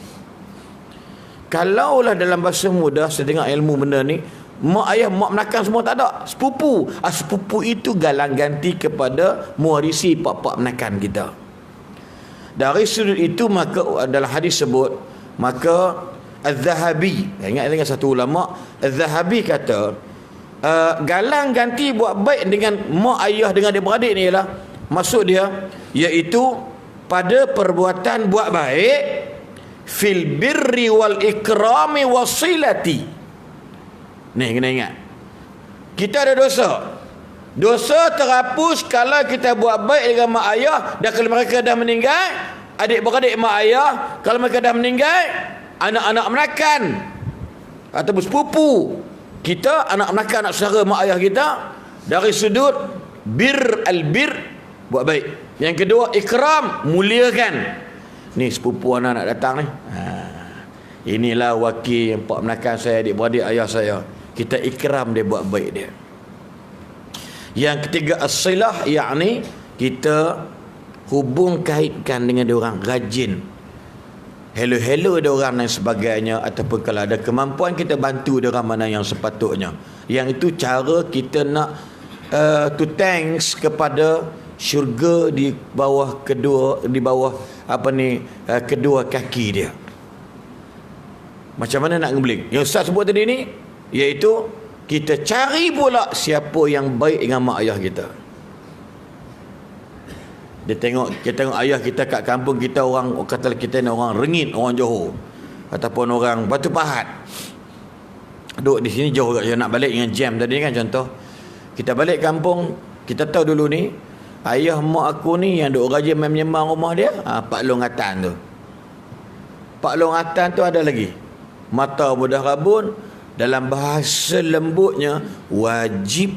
Kalaulah dalam bahasa mudah sedengar ilmu benda ni, mak ayah, mak menakan semua tak ada, sepupu. Sepupu itu galang ganti kepada mewarisi pak-pak menakan kita. Dari sudut itu maka dalam hadis sebut, maka Az-Zahabi, ingat satu ulama, Az-Zahabi kata, galang ganti buat baik dengan mak ayah dengan adik-beradik ni ialah, maksud dia iaitu pada perbuatan buat baik fil birri wal ikrami wasilati. Ni kena ingat, kita ada dosa terhapus kalau kita buat baik dengan mak ayah. Dan kalau mereka dah meninggal, adik-beradik mak ayah, kalau mereka dah meninggal, anak-anak menakan ataupun sepupu kita, anak menakan anak saudara mak ayah kita. Dari sudut albir, buat baik. Yang kedua, ikram, muliakan. Ni sepupu anak nak datang ni, inilah wakil yang pak menakan saya, adik-beradik ayah saya, kita ikram dia, buat baik dia. Yang ketiga, as-silah, yakni kita hubung kaitkan dengan dia orang, rajin hello dia orang dan sebagainya, ataupun kalau ada kemampuan kita bantu dia orang mana yang sepatutnya. Yang itu cara kita nak to thanks kepada syurga di bawah kedua kaki dia. Macam mana nak ngebeling yang Ustaz sebut tadi ni, iaitu kita cari pula siapa yang baik dengan mak ayah kita. Kita tengok ayah kita kat kampung kita, orang kata kita ni orang Rengit, orang Johor ataupun orang Batu Pahat, duduk di sini jauh kat, nak balik dengan jam tadi kan contoh. Kita balik kampung, kita tahu dulu ni ayah mak aku ni yang duk rajin menyembang rumah dia, Pak Long Atan tu. Pak Long Atan tu ada lagi mata mudah rabun. Dalam bahasa lembutnya, wajib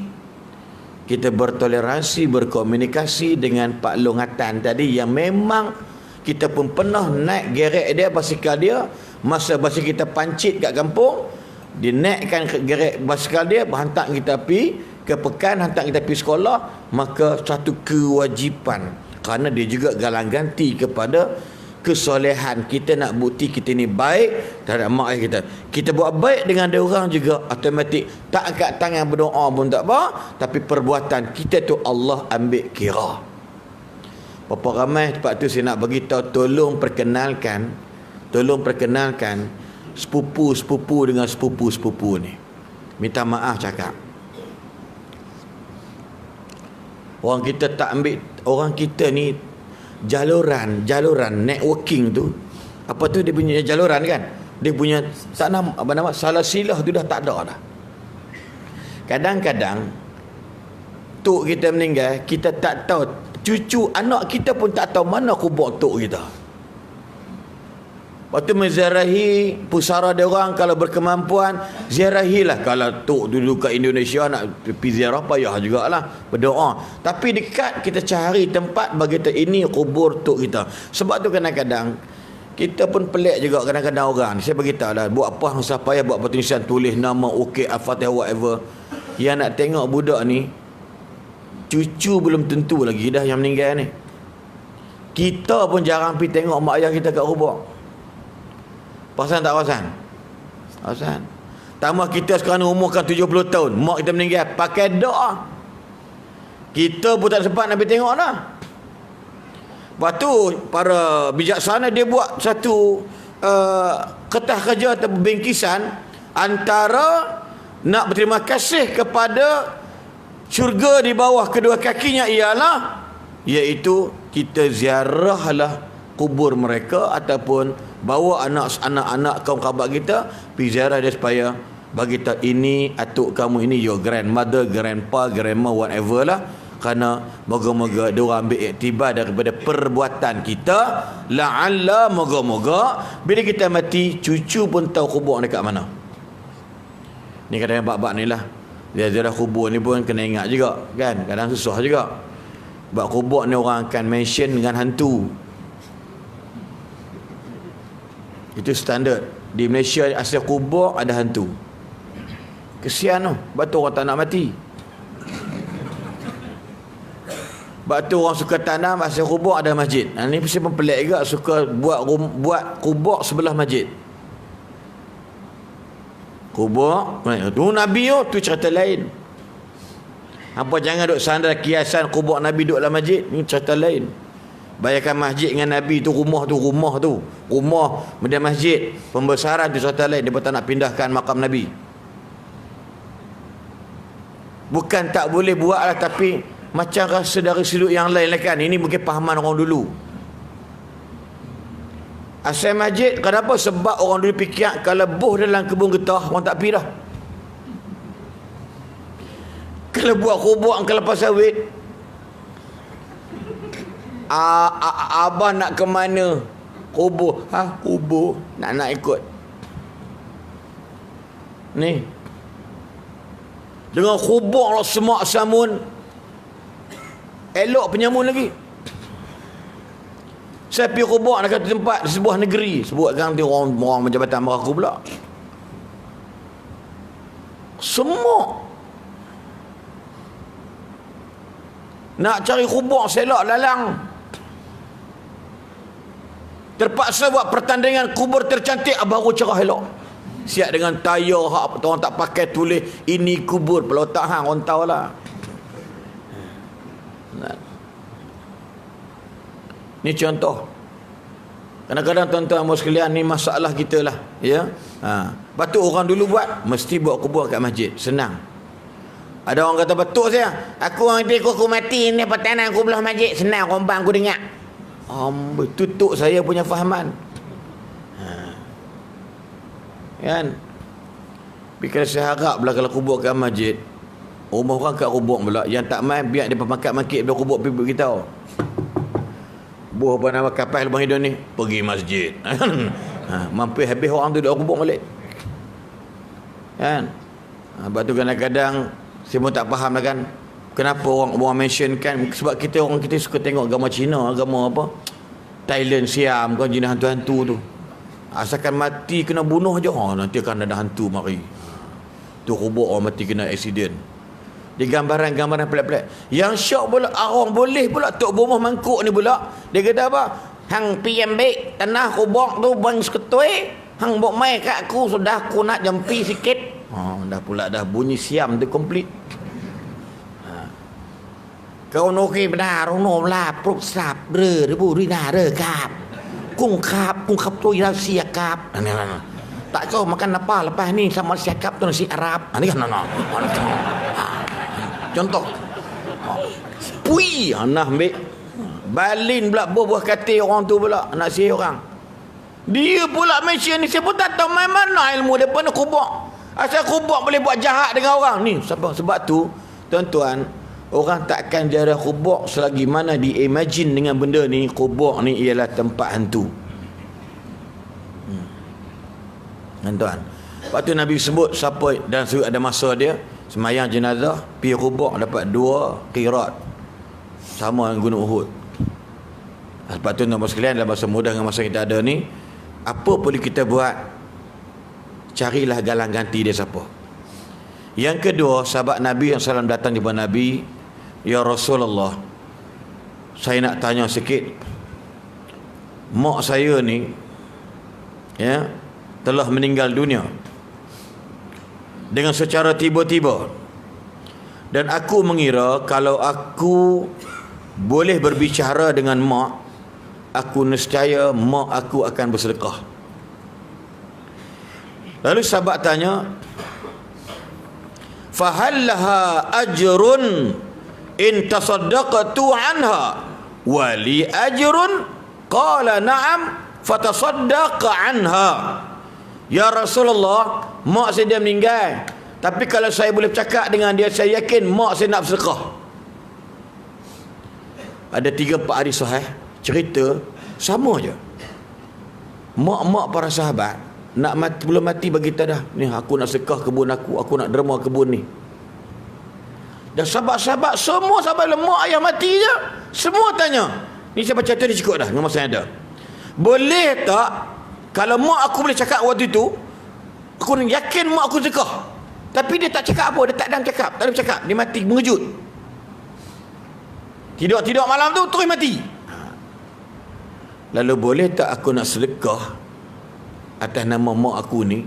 kita bertoleransi, berkomunikasi dengan Pak Long Atan tadi, yang memang kita pun pernah naik gerek dia, basikal dia, masa basikal kita pancit kat kampung, dia naikkan gerek basikal dia, hantar kita pergi ke pekan, hantar kita pergi sekolah. Maka satu kewajipan, kerana dia juga galang ganti kepada kesolehan kita, nak bukti kita ni baik terhadap mak ayah kita. Kita buat baik dengan dia orang juga, automatik tak angkat tangan berdoa pun tak apa, tapi perbuatan kita tu Allah ambil kira. Berapa ramai sebab tu saya nak bagi tahu, tolong perkenalkan sepupu-sepupu dengan sepupu-sepupu ni. Minta maaf cakap, orang kita tak ambil, orang kita ni jaluran networking tu, apa tu dia punya jaluran kan, dia punya salasilah tu dah tak ada dah. Kadang-kadang tok kita meninggal, kita tak tahu, cucu anak kita pun tak tahu mana kubur tok kita. Waktu menziarahi pusara dia orang, kalau berkemampuan ziarahilah. Kalau tok dulu kat Indonesia nak pergi ziarah payah jugalah, berdoa. Tapi dekat kita cari tempat bagi kita, ini kubur tok kita. Sebab tu kadang-kadang kita pun pelik juga kadang-kadang orang. Saya beritahu lah, buat apa masa payah buat pertulisan, tulis nama, okey, Al-Fatihah, whatever. Yang nak tengok budak ni, cucu belum tentu lagi dah yang meninggal ni. Kita pun jarang pergi tengok mak ayah kita kat kubur. Perasan tak perasan? Perasan. Tambah kita sekarang umur kan 70 tahun, mak kita meninggal, pakai doa. Kita pun tak sempat nak pergi tengok dah. Lepas tu para bijaksana dia buat satu kertas kerja atau bingkisan, antara nak berterima kasih kepada syurga di bawah kedua kakinya ialah, iaitu kita ziarahlah kubur mereka, ataupun bawa anak-anak kaum kerabat kita pergi ziarah dia, supaya bagi tahu ini atuk kamu, ini your grandmother, grandpa, grandma, whatever lah. Kerana moga-moga dia orang ambil iktibar daripada perbuatan kita, la'alla moga-moga bila kita mati cucu pun tahu kubur dekat mana. Ni kadang-kadang bab-bab ni lah, ziarah kubur ni pun kena ingat juga kan, kadang susah juga. Bab kubur ni orang akan mention dengan hantu. Itu standard. Di Malaysia asal kubur ada hantu. Kesian tu. Sebab tu orang tak nak mati. Sebab tu orang suka tanam asal kubur ada masjid. Ini mesti pun pelik juga, suka buat kubur sebelah masjid. Kubur tu Nabi tu cerita lain. Apa jangan duk sandar kiasan kubur Nabi duk dalam masjid, ni cerita lain. Bayangkan masjid dengan Nabi tu, rumah kemudian masjid, pembesaran tu cerita lain. Dia pun tak nak pindahkan makam Nabi. Bukan tak boleh buat lah, tapi macam rasa dari sudut yang lain lah kan. Ini mungkin pahaman orang dulu. Asal masjid, kenapa? Sebab orang dulu fikir kalau buh dalam kebun getah, orang tak pergi dah. Kalau buat kubur kelapa sawit, abah nak ke mana? Kubur. Kubur. Nak ikut. Ni. Dengan kubur semak samun. Elok penyamun lagi. Saya pergi kubur dekat tempat di sebuah negeri. Sebutkan nanti orang Jabatan Meraka pula. Semua nak cari kubur selok lalang. Terpaksa buat pertandingan kubur tercantik, baru cerah elok. Siap dengan tayar hak orang tak pakai tulis ini kubur pelotak hang, orang tahu lah. Ni contoh. Kadang-kadang tuan-tuan dan sekalian, ni masalah kita lah, ya. Batu orang dulu buat, mesti buat kubur kat masjid, senang. Ada orang kata betul saya, aku orang dia aku mati ni petanan aku belah masjid, senang rombang aku dengar. Tutup saya punya fahaman. Kan? Tapi kalau saya harap pula kalau kubur kat masjid, rumah orang kat kubur pula, yang tak main biar dia pemakat-makit bila kubur pergi beritahu. Buah apa nama kapal Bang Hidon ni, pergi masjid. Mampu habis orang tu duduk kubur balik. Kan? Sebab tu kadang-kadang saya pun tak faham lah kan, kenapa orang mention kan, sebab orang kita suka tengok agama Cina, agama apa, Thailand, Siam kan, jenis hantu-hantu tu. Asalkan mati kena bunuh je, nanti akan ada hantu mari. Tu kubur orang mati kena aksiden. Di gambaran-gambaran pelik-pelik. Yang syok pula, orang boleh pula Tok Bomoh Mangkuk ni pula, dia kata apa? Hang pi ambil tanah kubur tu bang seketui, hang bok mai kat aku, sudah aku nak jampi sikit. Dah pula dah bunyi Siam tu komplit. Kau okey benar, ono lah prok sap re bu rina re kap. Kung kap tu Rasia kap. Tak kau makan apa lepas ni sama siakap tu nasi Arab. Ni kan contoh. Pui, anak ambil Balin pula buah katil orang tu pula nak sihir orang. Dia pula mention ni, saya pun tak tahu main mana ilmu dia pun kubur. Asal kubur boleh buat jahat dengan orang ni. Sebab tu tuan-tuan, orang takkan jarah kubur selagi mana di-imagine dengan benda ni kubur ni ialah tempat hantu. Tuan-tuan, lepas tu Nabi sebut siapa dan ada masa dia semayang jenazah pergi kubur dapat 2 qirat sama dengan gunung Uhud. Lepas tu tuan-tuan sekalian, dalam masa mudah dengan masa kita ada ni, apa boleh kita buat? Carilah galang ganti dia siapa. Yang kedua, sahabat Nabi yang salam datang di depan Nabi, ya Rasulullah, saya nak tanya sikit. Mak saya ni telah meninggal dunia dengan secara tiba-tiba, dan aku mengira kalau aku boleh berbicara dengan mak, aku nescaya mak aku akan bersedekah. Lalu sahabat tanya, fahallaha ajrun in tasaddaqtu anha wali ajrun? Qala na'am fatasaddaq anha. Ya Rasulullah, mak saya dah meninggal, tapi kalau saya boleh bercakap dengan dia, saya yakin mak saya nak bersedekah. Ada 3-4 hari sahih cerita sama je. Mak-mak para sahabat nak mati, belum mati bagi kita dah, ni aku nak sedekah kebun aku nak derma kebun ni. Dan sahabat-sahabat, semua sahabat mak ayah mati je, semua tanya, ni saya baca tu dia cukup dah dengan masa yang ada. Boleh tak kalau mak aku boleh cakap waktu tu, aku yakin mak aku sedekah, tapi dia tak cakap apa, dia tak ada bercakap, dia mati mengejut. Tidur malam tu terus mati. Lalu boleh tak aku nak sedekah atas nama mak aku ni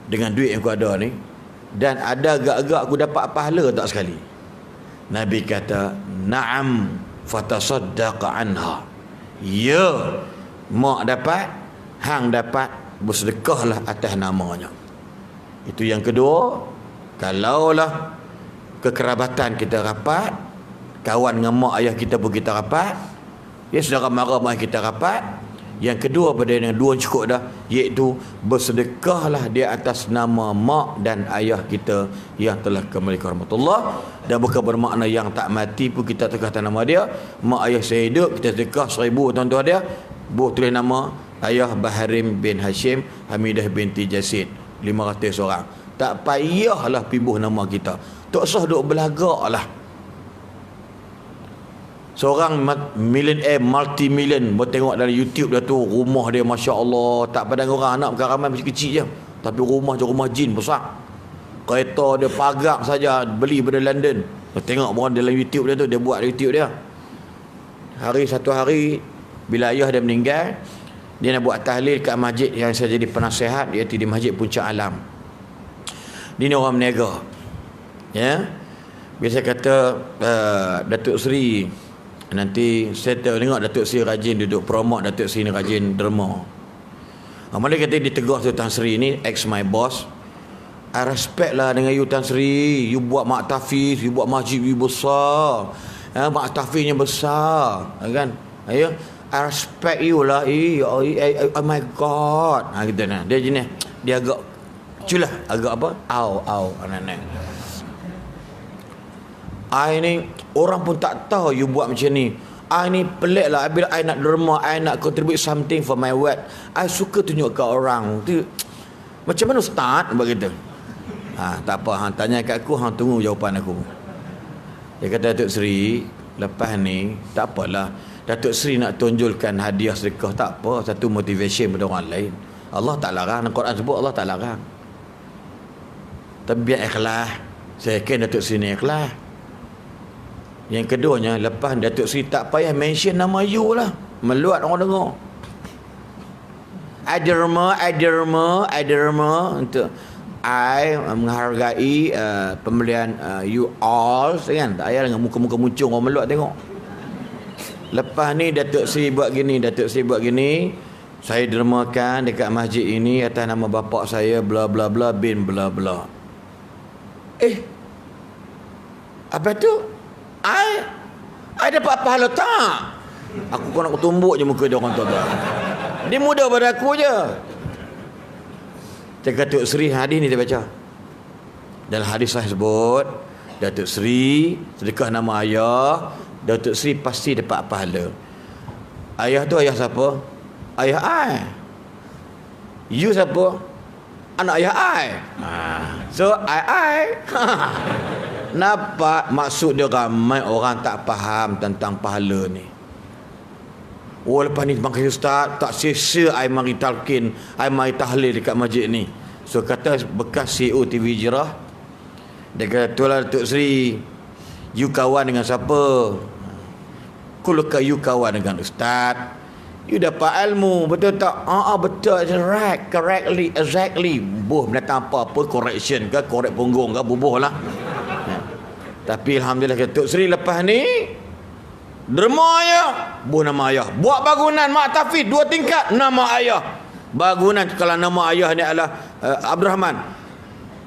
dengan duit yang aku ada ni, dan ada agak-agak aku dapat pahala tak sekali? Nabi kata, na'am fatasaddaq anha. Ya, mak dapat, hang dapat, bersedekahlah atas namanya. Itu yang kedua. Kalaulah kekerabatan kita rapat, kawan dengan mak ayah kita pun kita rapat, saudara mara mak kita rapat, yang kedua pada yang dua cukup dah, iaitu bersedekahlah di atas nama mak dan ayah kita yang telah kembali ke rahmatullah. Dan bukan bermakna yang tak mati pun kita sedekah atas nama dia. Mak ayah saya hidup, kita sedekah 1000 tuan-tuan dia, buat tulis nama ayah Baharim bin Hashim, Hamidah binti Jasid, 500 orang. Tak payahlah pibuh nama kita, tak usah duk belagak lah. Seorang millionaire, multi-million, buat tengok dalam YouTube dia tu, rumah dia Masya Allah, tak pandang orang, anak bukan ramai, masih kecil je, tapi rumah je rumah jin besar. Kereta dia pagak saja, beli pada London. Tengok orang dalam YouTube dia tu, dia buat YouTube dia. Satu hari bila ayah dia meninggal, dia nak buat tahlil kat masjid yang saya jadi penasihat, iaitu di Masjid Puncak Alam. Dia ni orang berniaga, biasa kata Datuk Seri, nanti saya tengok Datuk Seri rajin duduk promote, Datuk Seri ni rajin derma. Malah kata dia tegur tu, Tan Sri ni ex my boss, I respect lah dengan you Tan Sri, you buat mak tafiz, you buat masjid you besar, mak tafiznya besar, kan? Ayo, I respect you lah. Oh my God, gitu nah. Dia jenis, dia agak culah, agak apa? Anak-anak. I ni orang pun tak tahu you buat macam ni. I ni pelik lah. Bila I nak derma, I nak contribute something for my word, I suka tunjuk ke orang tu, macam mana Ustaz buat kita. Tak apa, hang tanya kat aku, hang tunggu jawapan aku. Dia kata, Datuk Seri, lepas ni tak apalah, Datuk Seri nak tunjulkan hadiah sedekah, tak apa, satu motivation pada orang lain. Allah tak larang, Al-Quran sebut Allah tak larang. Tapi biar ikhlas. Saya yakin Datuk Seri ni ikhlas. Yang keduanya, lepas Datuk Seri tak payah mention nama you lah, meluat orang dengar. Aderma untuk I menghargai pembelian you all, kan? Tak payah dengan muka-muka muncung orang meluat tengok. Lepas ni Datuk Seri buat gini, saya dermakan dekat masjid ini atas nama bapa saya bla bla bla bin bla bla. Apa tu? I dapat pahala tak? Aku kau nak tumbuk je muka dia orang tuan-tuan. Dia muda pada aku je. Cakap Datuk Seri hadis ni dia baca. Dalam hadis saya sebut, Datuk Seri sedekah nama ayah, Datuk Seri pasti dapat pahala. Ayah tu ayah siapa? Ayah I. You siapa? Anak ayah I. So I. Nampak maksud dia, ramai orang tak faham tentang pahala ni. Oh, lepas ni bangkai ustaz, tak sia-sia I mari talqin, I mari tahlil dekat masjid ni. So kata bekas CEO TV Hijrah, dia kata, "Tulah Datuk Seri, you kawan dengan siapa?" Kulukah you kawan dengan ustaz, you dapat ilmu, betul tak? Betul, correctly, exactly. Buh mendatang apa-apa, correction ke, korek punggung ke, bubuh lah. Tapi Alhamdulillah Datuk Seri lepas ni derma ayah, buh nama ayah. Buat bangunan Mak Tafiz 2 tingkat, nama ayah. Bangunan kalau nama ayah ni adalah Abdul Rahman,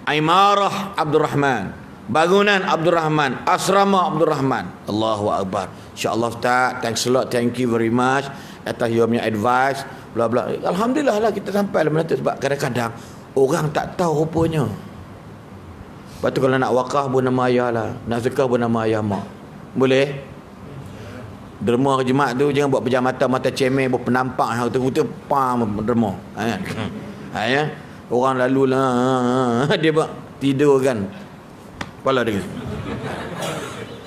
Imarah Abdul Rahman, bangunan Abdul Rahman, asrama Abdul Rahman. Allahu Akbar. InsyaAllah Ustaz, thanks a lot, thank you very much atas you punya advice, bla bla. Alhamdulillah lah kita sampai lah tu, sebab kadang-kadang orang tak tahu rupanya. Lepas tu kalau nak wakaf pun nama ayah lah, nak zakah pun nama ayah mak. Boleh? Derma jemaat tu jangan buat pejam mata cemen, buat penampak hang tu pam derma. Ya. Orang lalu lah dia buat tidur kan. Kepala dia.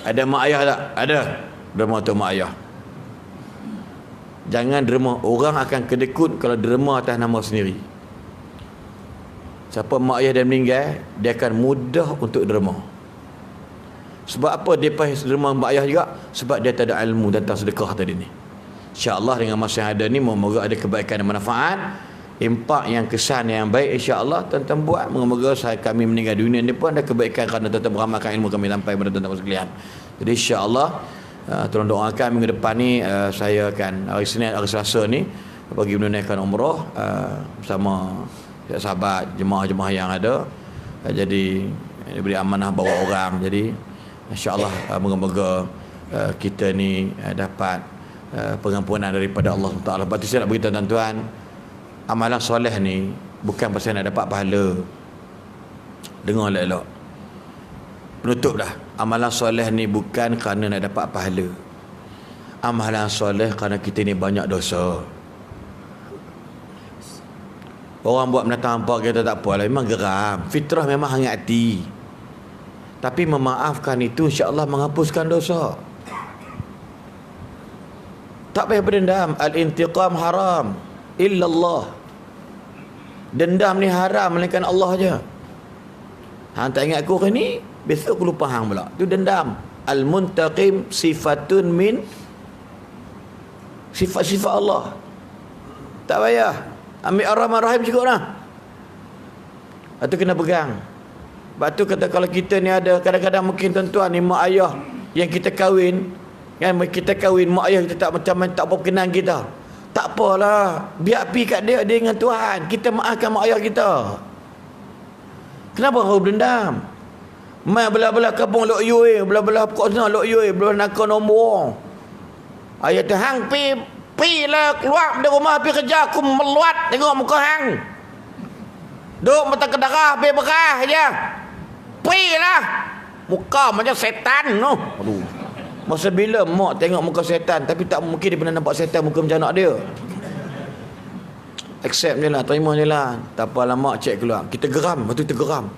Ada mak ayah tak? Ada. Derma tu mak ayah. Jangan derma. Orang akan kedekut kalau derma atas nama sendiri. Siapa mak ayah dah meninggal, dia akan mudah untuk derma. Sebab apa dia payah derma mak ayah juga? Sebab dia tak ada ilmu tentang sedekah tadi ni. InsyaAllah dengan masa yang ada ni, moga ada kebaikan dan manfaat, impak yang kesan yang baik, insyaAllah tuan-tuan buat. Moga-moga kami meninggal dunia ni pun ada kebaikan kerana tuan-tuan beramalkan ilmu kami sampai kepada tuan-tuan sekalian. Jadi insyaAllah tolong doakan minggu depan ni saya akan hari Senin, hari Selasa ni bagi menunaikan umrah bersama sahabat jemaah-jemaah yang ada. Jadi diberi amanah bawa orang. Jadi insyaAllah moga-moga kita ni dapat pengampunan daripada Allah SWT. Lepas tu saya nak beritahu tuan-tuan, amalan soleh ni bukan pasal nak dapat pahala. Dengar elok-elok. Penutup dah. Amalan soleh ni bukan kerana nak dapat pahala. Amalan soleh kerana kita ni banyak dosa. Orang buat menatang hampa kita tak apa lah, memang geram. Fitrah memang hangat hati. Tapi memaafkan itu insya-Allah menghapuskan dosa. Tak payah berdendam. Al-intiqam haram illa Allah. Dendam ni haram melainkan Allah je. Hang tak ingat aku ke ni, besok aku lupa hang pula. Itu dendam. Al-muntaqim sifatun min sifat-sifat Allah. Tak payah. Ambil Ar-Rahman Rahim cukup lah. Lepas tu kena pegang. Sebab tu kata kalau kita ni ada kadang-kadang mungkin tuan-tuan ni mak ayah yang kita kahwin, kan, kita kahwin mak ayah kita tak macam tak apa berkenan kita. Tak apalah, biar pi kat dia dengan Tuhan. Kita maafkan mak ayah kita. Kenapa kau berdendam? Mai belah-belah kampung lok yu belah-belah pokok sana lok yu belah nak nombor. Ayah tu hang pi lah keluar dari rumah pi kerja, aku meluat tengok muka hang. Duk mata ke darah pi berah je. Pi lah. Muka macam setan tu. Aduh. Masa bila mak tengok muka setan, tapi tak mungkin dia pernah nampak setan muka macam anak dia. Accept je lah, terima je lah. Tak apalah mak cek keluar. Kita geram, lepas tu kita geram.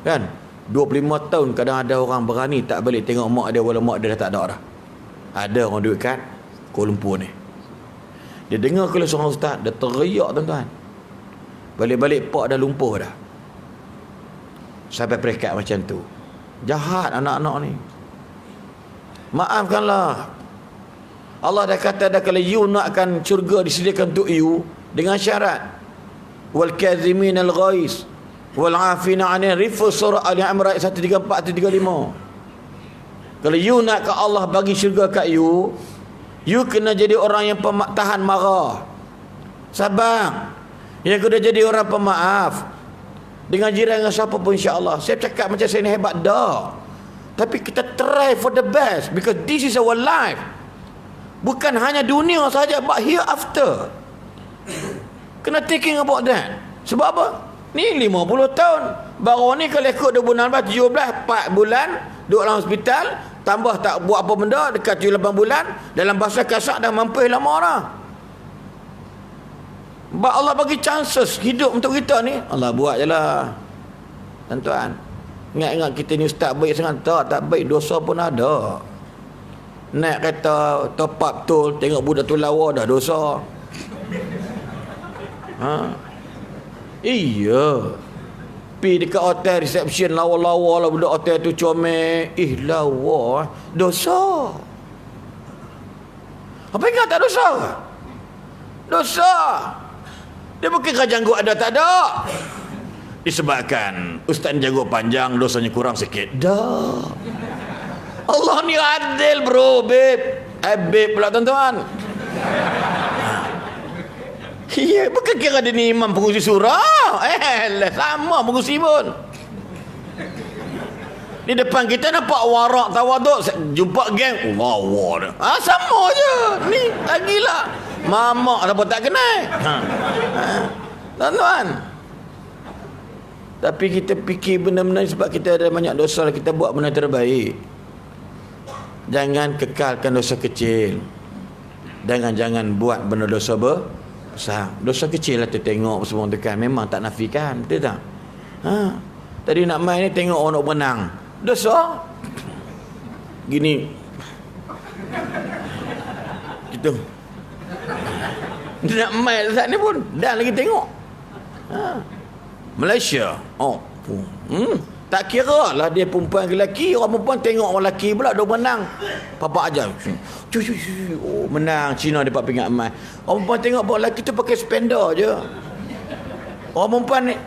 Kan? 25 tahun kadang ada orang berani tak balik tengok mak dia walau mak dia dah tak ada dah. Ada orang duduk kat Kuala Lumpur ni. Dia dengar kalau seorang ustaz, dia teriak tuan-tuan. Balik-balik pak dah lumpuh dah. Sampai peringkat macam tu. Jahat anak-anak ni. Maafkanlah. Allah dah kata dah, kalau you nakkan syurga disediakan untuk you dengan syarat. Wal kazimin al ghais wal afina 'anil rifu, surah Ali Imran 134 135. Kalau you nak ke Allah bagi syurga kat you kena jadi orang yang tahan marah, sabar. Yang kena jadi orang pemaaf dengan jiran, dengan siapa pun, insya-Allah. Saya cakap macam saya ni hebat dah. Tapi kita try for the best, because this is our life. Bukan hanya dunia saja, but hereafter. Kena thinking about that. Sebab apa? Ni 50 tahun. Baru ni kalau ikut 2016, 17, 4 bulan duduk dalam hospital, tambah tak buat apa benda, dekat 7-8 bulan, dalam bahasa kasar dah mampus lama dah. Sebab Allah bagi chances hidup untuk kita ni, Allah buat je lah. Tuan-tuan, ingat-ingat kita ni ustaz baik sangat. Tak baik, dosa pun ada. Naik kereta, top up tol, tengok budak tu lawa, dah dosa. Iya. Pergi dekat hotel reception, lawa-lawa lah budak hotel tu, comel. Lawa, dosa. Apa ingat tak dosa? Dosa. Dia bukan janggut ada tak ada. Disebabkan ustaz janggut panjang, dosanya kurang sikit. Dah. Allah ni adil bro, babe. Babe pula tuan-tuan. Iya, bukan kira dia ni imam pengusi surah. Sama pengusi pun. Di depan kita nampak warak tawaduk, jumpa geng, Allah dah. Sama je. Ni lagilah. Mamak apa tak kenal. Tuan-tuan. Tapi kita fikir benda-benda sebab kita ada banyak dosa, kita buat benda terbaik. Jangan kekalkan dosa kecil. Jangan buat benda dosa besar. Dosa kecil lah tengok semua tekan. Memang tak nafikan, betul tak? Tadi nak main ni tengok orang nak berenang. Dosa. Gini. Gitu. Nak main saat ni pun dah lagi tengok. Malaysia. Tak kira lah dia perempuan ke lelaki. Orang perempuan tengok orang lelaki pula dia menang. Papa ajar. Menang. Cina dapat pingat emas. Orang perempuan tengok orang lelaki tu pakai spender je. Orang perempuan ni,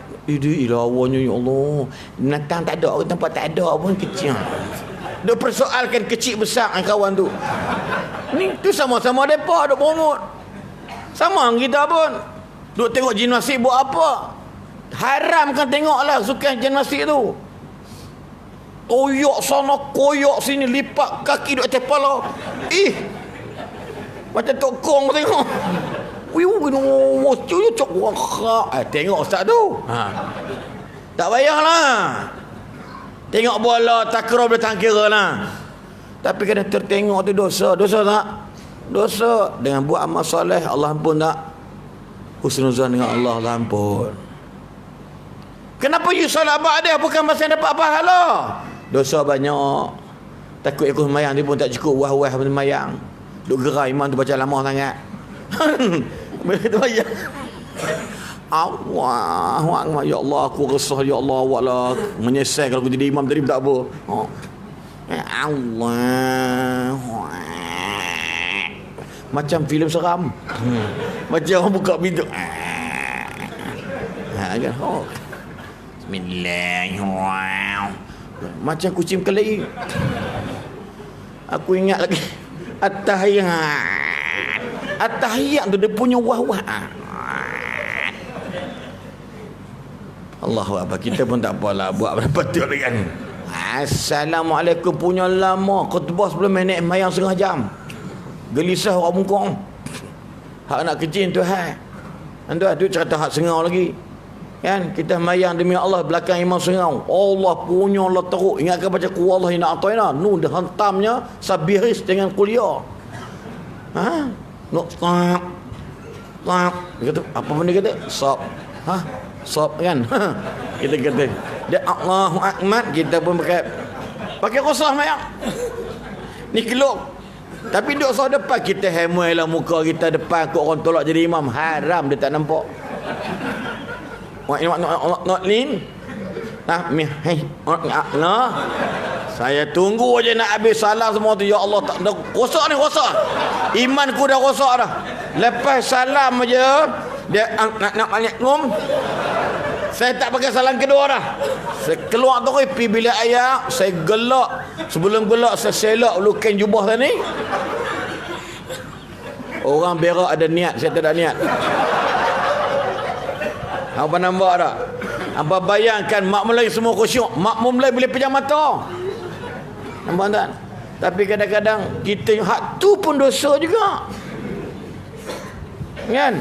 awalnya ya Allah, binatang tak ada, tempat tak ada pun kecil. Dia persoalkan kecil besar kawan tu. Ni tu sama-sama depa duk bongot. Sama kita pun. Duk tengok gimnastik buat apa? Haram kan tengoklah sukan gimnastik tu. Koyok sana, koyok sini, lipat kaki duk atas kepala. Macam Tok Kong tengok. Tengok ustaz tu. Tak payahlah. Tengok bola takraw boleh tangkira lah. Tapi kena tertengok tu dosa. Dosa tak? Dosa. Dengan buat amal soleh, Allah ampun tak? Husnuzan dengan Allah, Allah ampun. Kenapa you solat ba'dah bukan masa dapat pahala? Dosa banyak. Takut ikut semayang dia pun tak cukup. Wah-wah semayang. Duk gerai iman tu baca lama sangat. Bila tu bayang. Allah, ya Allah, aku resah, ya Allah, awak lah menyesal kalau aku jadi imam tadi tak apa. Allah, macam filem seram. Macam orang buka pintu. Bismillahirrahmanirrahim. Macam kucing kelai. Aku ingat lagi At-tahiyat tu dia punya wah-wah. Allahu Akbar. Kita pun tak apalah buat berapa tu kan. Assalamualaikum punya lama. Khutbah sebelum naik mayang setengah jam. Gelisah orang muka. Hak nak kecil tu tu cerita hak sengau lagi. Kan kita mayang demi Allah belakang imam sengau. Allah punya Allah teruk. Ingatkan baca qul Allah inna ataina. Nu dah hentamnya sabiris dengan kuliah. Nak stop. Dia kata apa benda kata? Stop. Stop kan. Kita kata dia Allahu Akbar, kita pun pakai qasah mayang. Ni keluk. Tapi duduk sah depan kita hemai lah muka kita depan kok orang tolak jadi imam. Haram dia tak nampak. Not lin. Saya tunggu je nak habis salam semua tu. Ya Allah, tak rosak ni, rosak. Imanku dah rosak dah. Lepas salam aja dia nak balik ngum. Saya tak pakai salam kedua dah. Saya keluar tu pergi bilik ayah, saya gelak. Sebelum gelak saya selak lukin jubah tadi. Orang berak ada niat, saya tak ada niat. Apa nampak tak? Apa bayangkan makmum lain semua khusyuk, makmum lain boleh pejam mata. Nampak tak? Tapi kadang-kadang kita hak tu pun dosa juga. Kan?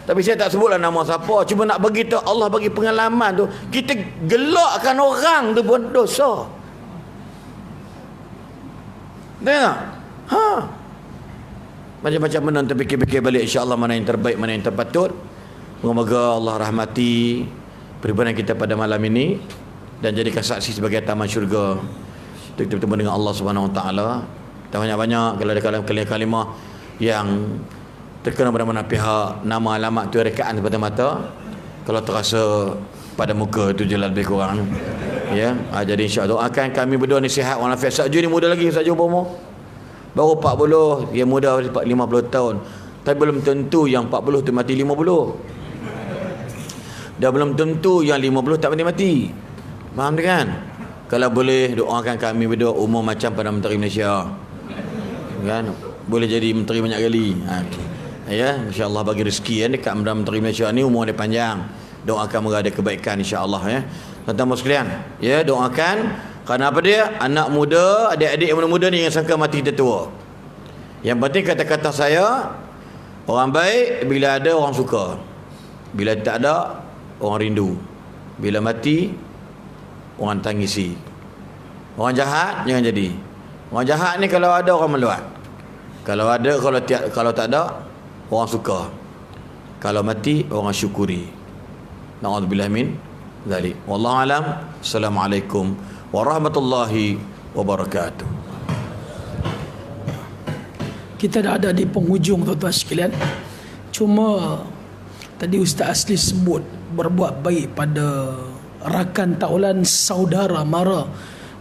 Tapi saya tak sebutlah nama siapa, cuma nak bagi tahu Allah bagi pengalaman tu, kita gelakkan orang tu pun dosa. Tengok. Macam-macam benda kita fikir-fikir balik, insya-Allah mana yang terbaik, mana yang terpatut. Moga-moga Allah rahmati peribadahan kita pada malam ini dan jadikan saksi sebagai taman syurga. Kita bertemu dengan Allah Subhanahu Wa Taala. Dan banyak-banyak kalau ada kalimah-kalimah yang terkena pada mana pihak, nama alamat tu rekaan pada mata, kalau terasa pada muka tu je lebih kurang. Ya, jadi insya-Allah doakan kami berdua ni sihat walafiat. Sakju ni muda lagi, Sakju umur baru 40, dia muda 50 tahun. Tapi belum tentu yang 40 tu mati 50. Dan belum tentu yang 50 tak mati-mati. Faham kan? Kalau boleh doakan kami berdua umur macam Perdana Menteri Malaysia. Kan? Boleh jadi menteri banyak kali. Ya, insya-Allah bagi rezeki dekat Perdana Menteri Malaysia ni umur dia panjang. Doakan moga ada kebaikan insya-Allah ya. Tuan-tuan sekalian, ya doakan kerana apa dia? Anak muda, adik-adik yang muda ni yang sangka mati kita tua. Yang penting kata-kata saya, orang baik bila ada orang suka. Bila tak ada orang rindu. Bila mati orang tangisi. Orang jahat jangan jadi. Orang jahat ni kalau ada orang meluat. Kalau ada, kalau tak ada orang suka. Kalau mati orang syukuri. Na'udzubillah min dzalik. Wallahu alam. Assalamualaikum warahmatullahi wabarakatuh. Kita dah ada di penghujung tuan-tuan sekalian. Cuma tadi Ustaz Asli sebut berbuat baik pada rakan taulan saudara mara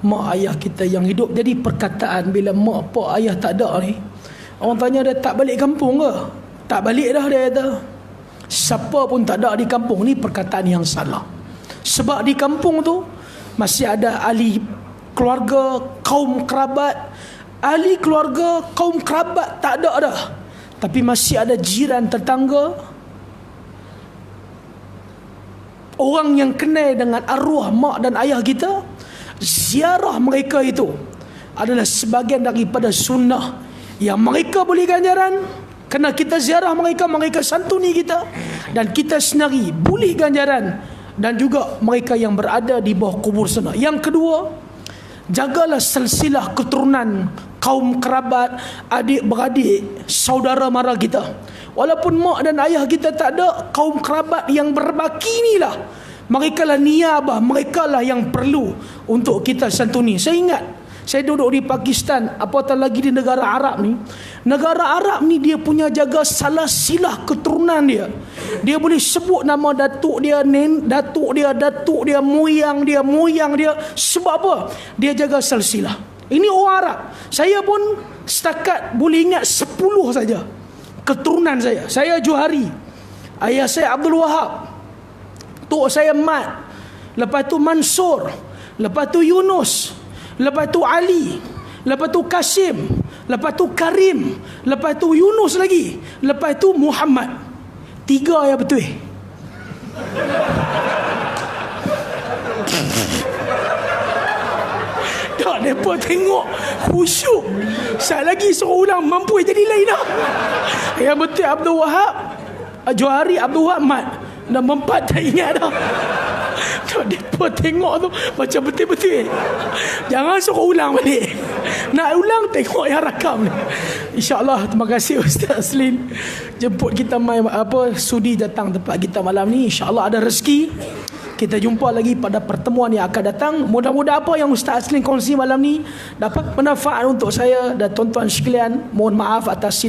mak ayah kita yang hidup. Jadi perkataan bila mak pak ayah tak ada ni, orang tanya dia tak balik kampung ke? Tak balik dah, dia kata. Siapa pun tak ada di kampung ni, perkataan yang salah. Sebab di kampung tu masih ada ahli keluarga, kaum kerabat. Ahli keluarga, kaum kerabat tak ada dah. Tapi masih ada jiran tetangga, orang yang kenal dengan arwah mak dan ayah kita. Ziarah mereka itu adalah sebahagian daripada sunnah yang mereka boleh ganjaran. Kerana kita ziarah mereka, mereka santuni kita, dan kita sendiri boleh ganjaran. Dan juga mereka yang berada di bawah kubur sana. Yang kedua, jagalah silsilah keturunan kaum kerabat, adik-beradik, saudara mara kita. Walaupun mak dan ayah kita tak ada, kaum kerabat yang berbaki inilah, mereka lah niabah, mereka lah yang perlu untuk kita santuni. Saya ingat, saya duduk di Pakistan, apatah lagi di negara Arab ni. Negara Arab ni dia punya jaga salah silah keturunan dia. Dia boleh sebut nama datuk dia, datuk dia, moyang dia. Sebab apa? Dia jaga silsilah. Ini orang Arab. Saya pun setakat boleh ingat 10 saja keturunan saya. Saya Johari, ayah saya Abdul Wahab, tok saya Mat, lepas tu Mansur, lepas tu Yunus, lepas tu Ali, lepas tu Kasim, lepas tu Karim, lepas tu Yunus lagi, lepas tu Muhammad. 3 ya betul. Tak, mereka tengok khusyuk. Saya lagi suruh ulang, mampu jadi lain dah. Ya betul, Abdul Wahab, Johari, Abdul Wahab, Mat. Dah 4 tak ingat dah. Mereka tengok tu macam betul-betul. Jangan suruh ulang balik. Nak ulang tengok yang rakam ni. InsyaAllah. Terima kasih Ustaz Aslin jemput kita sudi datang tempat kita malam ni. InsyaAllah ada rezeki kita jumpa lagi pada pertemuan yang akan datang. Mudah-mudahan apa yang Ustaz Aslin kongsi malam ni dapat bermanfaat untuk saya dan tuan-tuan sekalian. Mohon maaf atas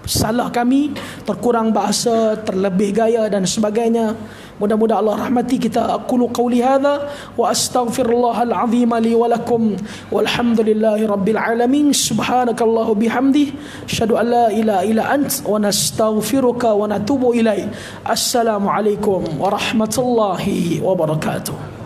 salah kami, terkurang bahasa, terlebih gaya dan sebagainya. Mudah-mudahan Allah rahmati kita. Aqulu qawli hadha wa astaghfirullahal azim li wa lakum walhamdulillahi rabbil alamin. Subhanakallahu bihamdih, asyhadu an la ilaha illa ant wa nastaghfiruka wa natubu ilaik. Assalamualaikum warahmatullahi wabarakatuh.